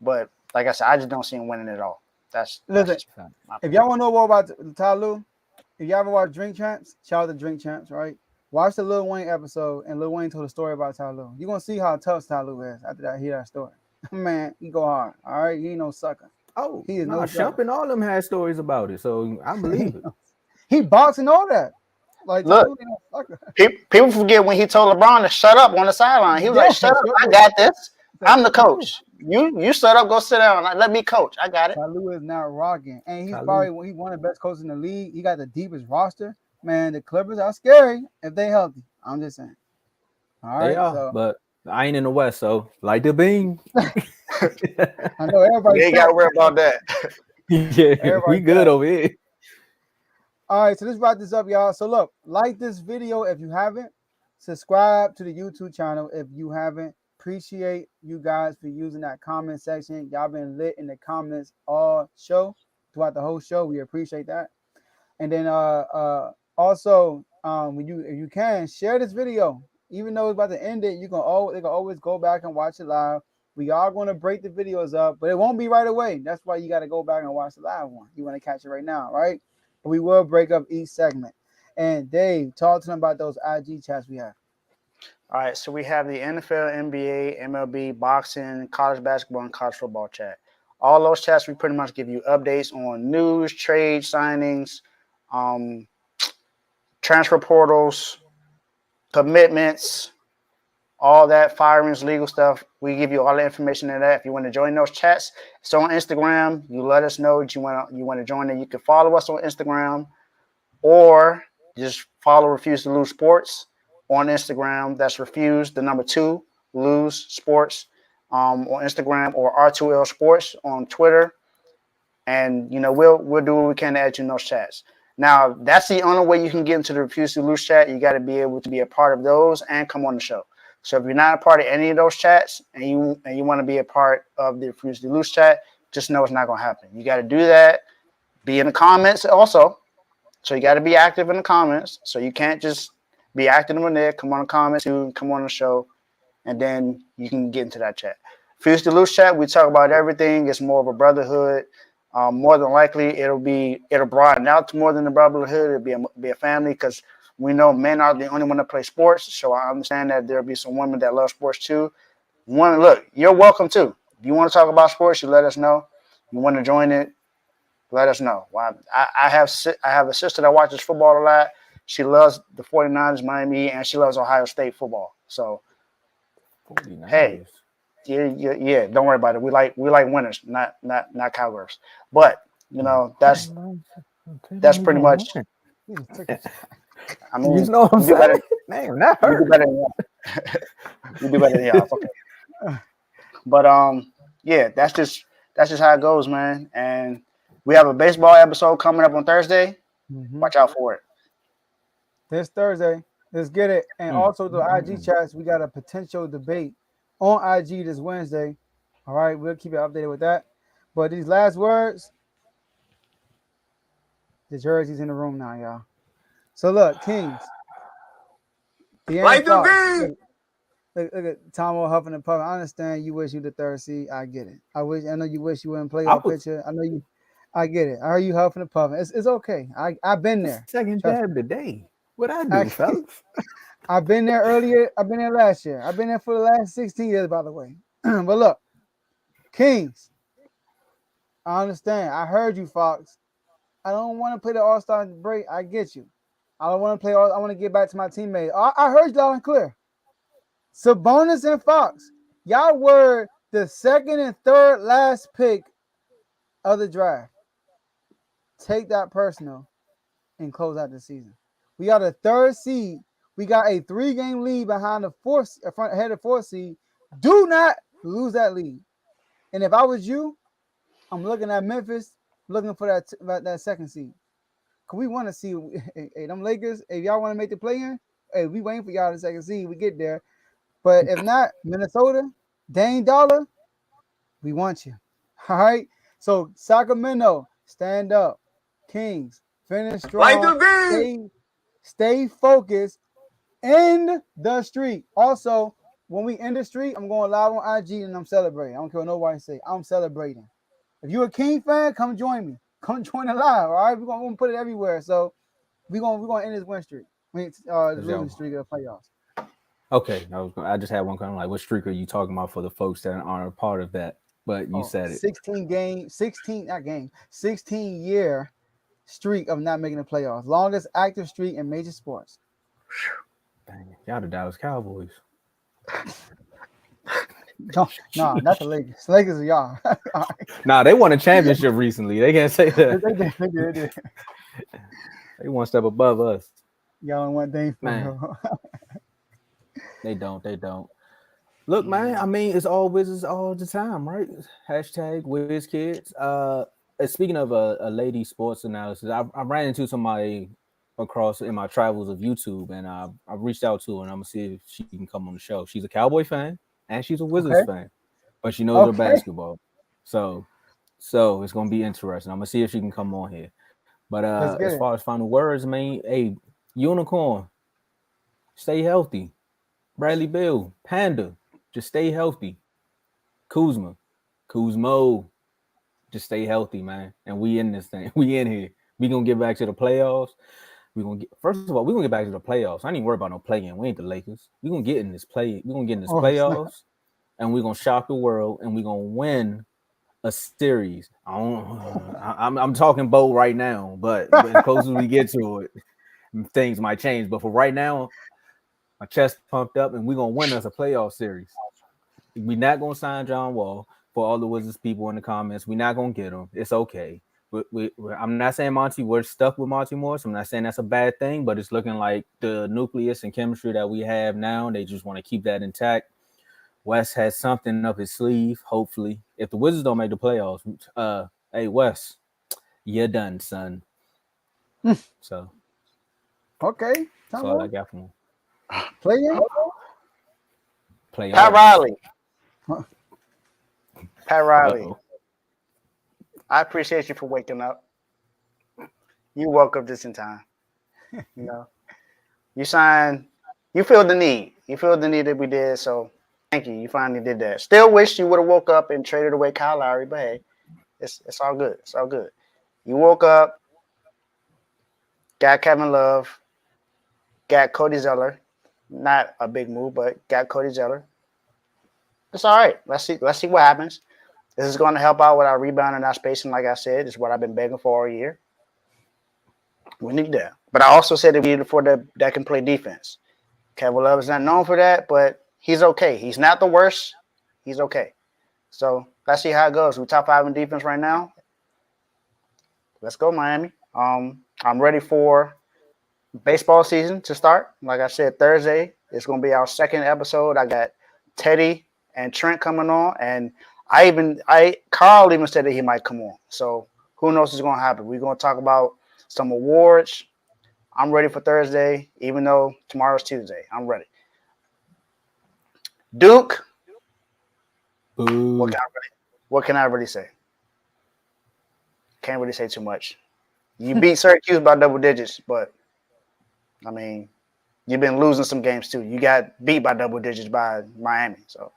but like I said, I just don't see him winning it all. Listen. If y'all want to know more about Ty Lue, if y'all ever watch Drink Champs, shout out to Drink Champs, right? Watch the Lil Wayne episode, and Lil Wayne told a story about Ty Lue. You're gonna see how tough Ty Lue is after that. Hear that story, man. He go hard. All right, he ain't no sucker. Oh, he is no Shump and all them had stories about it, so I believe it. He boxing all that. Like, look, people forget when he told LeBron to shut up on the sideline. He was like, "Shut up, I got this. I'm the coach. You shut up, go sit down. Let me coach. I got it." Ty Lue is not rocking, and he's probably one of the best coaches in the league. He got the deepest roster. Man, the Clippers are scary if they healthy. I'm just saying. All right, they are, but I ain't in the West, so light the beam. I know everybody. You ain't got to worry about that. Yeah, we good over here. All right, so let's wrap this up, y'all. So look, like this video if you haven't. Subscribe to the YouTube channel if you haven't. Appreciate you guys for using that comment section. Y'all been lit in the comments all show, throughout the whole show. We appreciate that. And then also, if you can, share this video. Even though it's about to end it, they can always go back and watch it live. We are going to break the videos up, but it won't be right away. That's why you got to go back and watch the live one. You want to catch it right now, right? But we will break up each segment. And Dave, talk to them about those IG chats we have. All right, so we have the NFL, NBA, MLB, boxing, college basketball, and college football chat. All those chats, we pretty much give you updates on news, trade, signings, um, transfer portals, commitments, all that, firings, legal stuff. We give you all the information in that. If you want to join those chats, it's on Instagram. You let us know that you want to join it. You can follow us on Instagram, or just follow Refuse to Lose Sports on Instagram. That's Refuse, the number 2, Lose Sports on Instagram, or R2L Sports on Twitter. And we'll do what we can to add you in those chats. Now, that's the only way you can get into the Refuse to Lose chat. You got to be able to be a part of those and come on the show. So if you're not a part of any of those chats and you want to be a part of the Refuse to Lose chat, just know it's not going to happen. You got to do that. Be in the comments also. So you got to be active in the comments. So you can't just be active in there. Come on the comments, come on the show, and then you can get into that chat. Refuse to Lose chat, we talk about everything. It's more of a brotherhood. More than likely, it'll broaden out to more than a brotherhood. It'll be a family, because we know men are the only one that play sports. So I understand that there'll be some women that love sports too. Look, you're welcome too. If you want to talk about sports, you let us know. You want to join it, let us know. I have a sister that watches football a lot. She loves the 49ers, Miami, and she loves Ohio State football. So, 49ers. Hey, yeah. Don't worry about it. We like winners, not cowgirls. But that's pretty much. I mean, you know what I'm saying? Man, that hurt. You do better than y'all. You do better than y'all. Okay. But yeah, that's just how it goes, man. And we have a baseball episode coming up on Thursday. Watch out for it. This Thursday. Let's get it. And also the IG chats, we got a potential debate on IG this Wednesday. All right, we'll keep you updated with that. But these last words, the jersey's in the room now, y'all. So look, Kings. Like the look at Tomo huffing and puffing. I understand you wish you the 3rd seed. I get it. I know you wish you wouldn't play your picture. I get it. I heard you huffing and puffing. It's okay. I've been there. Second jab today. What I do, fellas? I've been there earlier. I've been there last year. I've been there for the last 16 years, by the way. But look, Kings, I understand. I heard you, Fox. I don't want to play the All-Star break. I get you. I don't want to play. I want to get back to my teammates. I heard you loud and clear. Sabonis and Fox, y'all were the 2nd and 3rd last pick of the draft. Take that personal and close out the season. We got a 3rd seed. We got a 3-game lead behind the 4th, ahead of 4th seed. Do not lose that lead. And if I was you, I'm looking at Memphis, looking for that 2nd seed. Cause we want to see, hey, them Lakers. If y'all want to make the play-in, hey, we waiting for y'all the 2nd seed. We get there. But if not, Minnesota, Dane Dollar, we want you. All right. So Sacramento, stand up. Kings, finish strong. Stay focused. End the streak. Also, when we end the streak, I'm going live on IG and I'm celebrating. I don't care what nobody say. I'm celebrating. If you're a King fan, come join me. Come join the live. All right. We're gonna put it everywhere. So we're gonna end this win streak. The losing streak of the playoffs. Okay, I just had one kind of like, what streak are you talking about for the folks that aren't a part of that? But you said it. 16-year streak of not making the playoffs. Longest active streak in major sports. Dang, y'all the Dallas Cowboys. No, not the Lakers. The Lakers are y'all. Nah, they won a championship recently. They can't say that. They did. They one step above us. Y'all in one thing man. They don't. Look, man, I mean, it's all Wizards all the time, right? Hashtag WizKids. Speaking of a lady sports analysis, I ran into somebody across in my travels of YouTube, and I reached out to her, and I'm going to see if she can come on the show. She's a Cowboy fan, and she's a Wizards fan, but she knows her basketball. So it's going to be interesting. I'm going to see if she can come on here. But as far as final words, man, hey, Unicorn, stay healthy. Bradley Bill, Panda, just stay healthy. Kuzmo, just stay healthy, man. And we in this thing. We in here. We gonna get back to the playoffs. we're gonna get first of all, we're gonna get back to the playoffs. I ain't even worry about no play-in. We ain't the Lakers. We're gonna get in this playoffs, and we're gonna shock the world, and we're gonna win a series. I'm talking bold right now, but as close as we get to it, things might change. But for right now, my chest pumped up, and we're gonna win us a playoff series. We're not gonna sign John Wall. For all the Wizards people in the comments, we're not gonna get him. It's okay. I'm not saying we're stuck with Monty Morris. I'm not saying that's a bad thing, but it's looking like the nucleus and chemistry that we have now, they just want to keep that intact. Wes has something up his sleeve, hopefully. If the Wizards don't make the playoffs, hey, Wes, you're done, son. So, okay. That's all I got from him. Play Pat Riley. Pat Riley. Uh-oh. I appreciate you for waking up. You woke up just in time. You know, you feel the need. You feel the need that we did. So thank you. You finally did that. Still wish you would have woke up and traded away Kyle Lowry, but hey, it's all good. It's all good. You woke up, got Kevin Love, got Cody Zeller. Not a big move, but got Cody Zeller. It's all right. Let's see what happens. This is going to help out with our rebound and our spacing, like I said. It's what I've been begging for all year. We need that. But I also said that we need for that can play defense. Kevin Love is not known for that, but he's okay. He's not the worst. He's okay. So let's see how it goes. We're top 5 in defense right now. Let's go, Miami. I'm ready for baseball season to start. Like I said, Thursday is going to be our second episode. I got Teddy and Trent coming on, and Carl even said that he might come on. So who knows what's going to happen? We're going to talk about some awards. I'm ready for Thursday, even though tomorrow's Tuesday. I'm ready. Duke. Boo. What can I really say? Can't really say too much. You beat Syracuse by double digits, but I mean, you've been losing some games too. You got beat by double digits by Miami. So,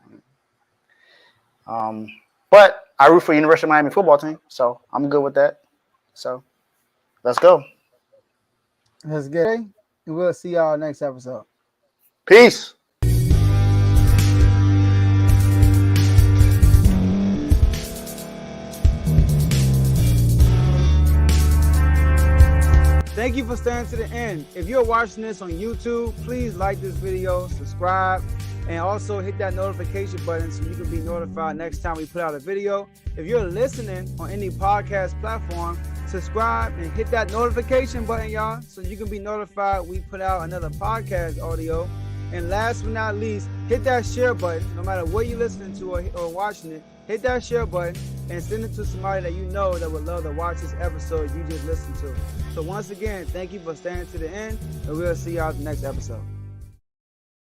but I root for University of Miami football team, so I'm good with that. So, let's go. Let's get it. And we'll see y'all next episode. Peace. Thank you for staying to the end. If you're watching this on YouTube, please like this video, subscribe, and also hit that notification button so you can be notified next time we put out a video. If you're listening on any podcast platform, subscribe and hit that notification button, y'all, so you can be notified we put out another podcast audio. And last but not least, hit that share button. No matter what you're listening to or watching it, hit that share button and send it to somebody that you know that would love to watch this episode you just listened to. So once again, thank you for staying to the end, and we'll see y'all at the next episode.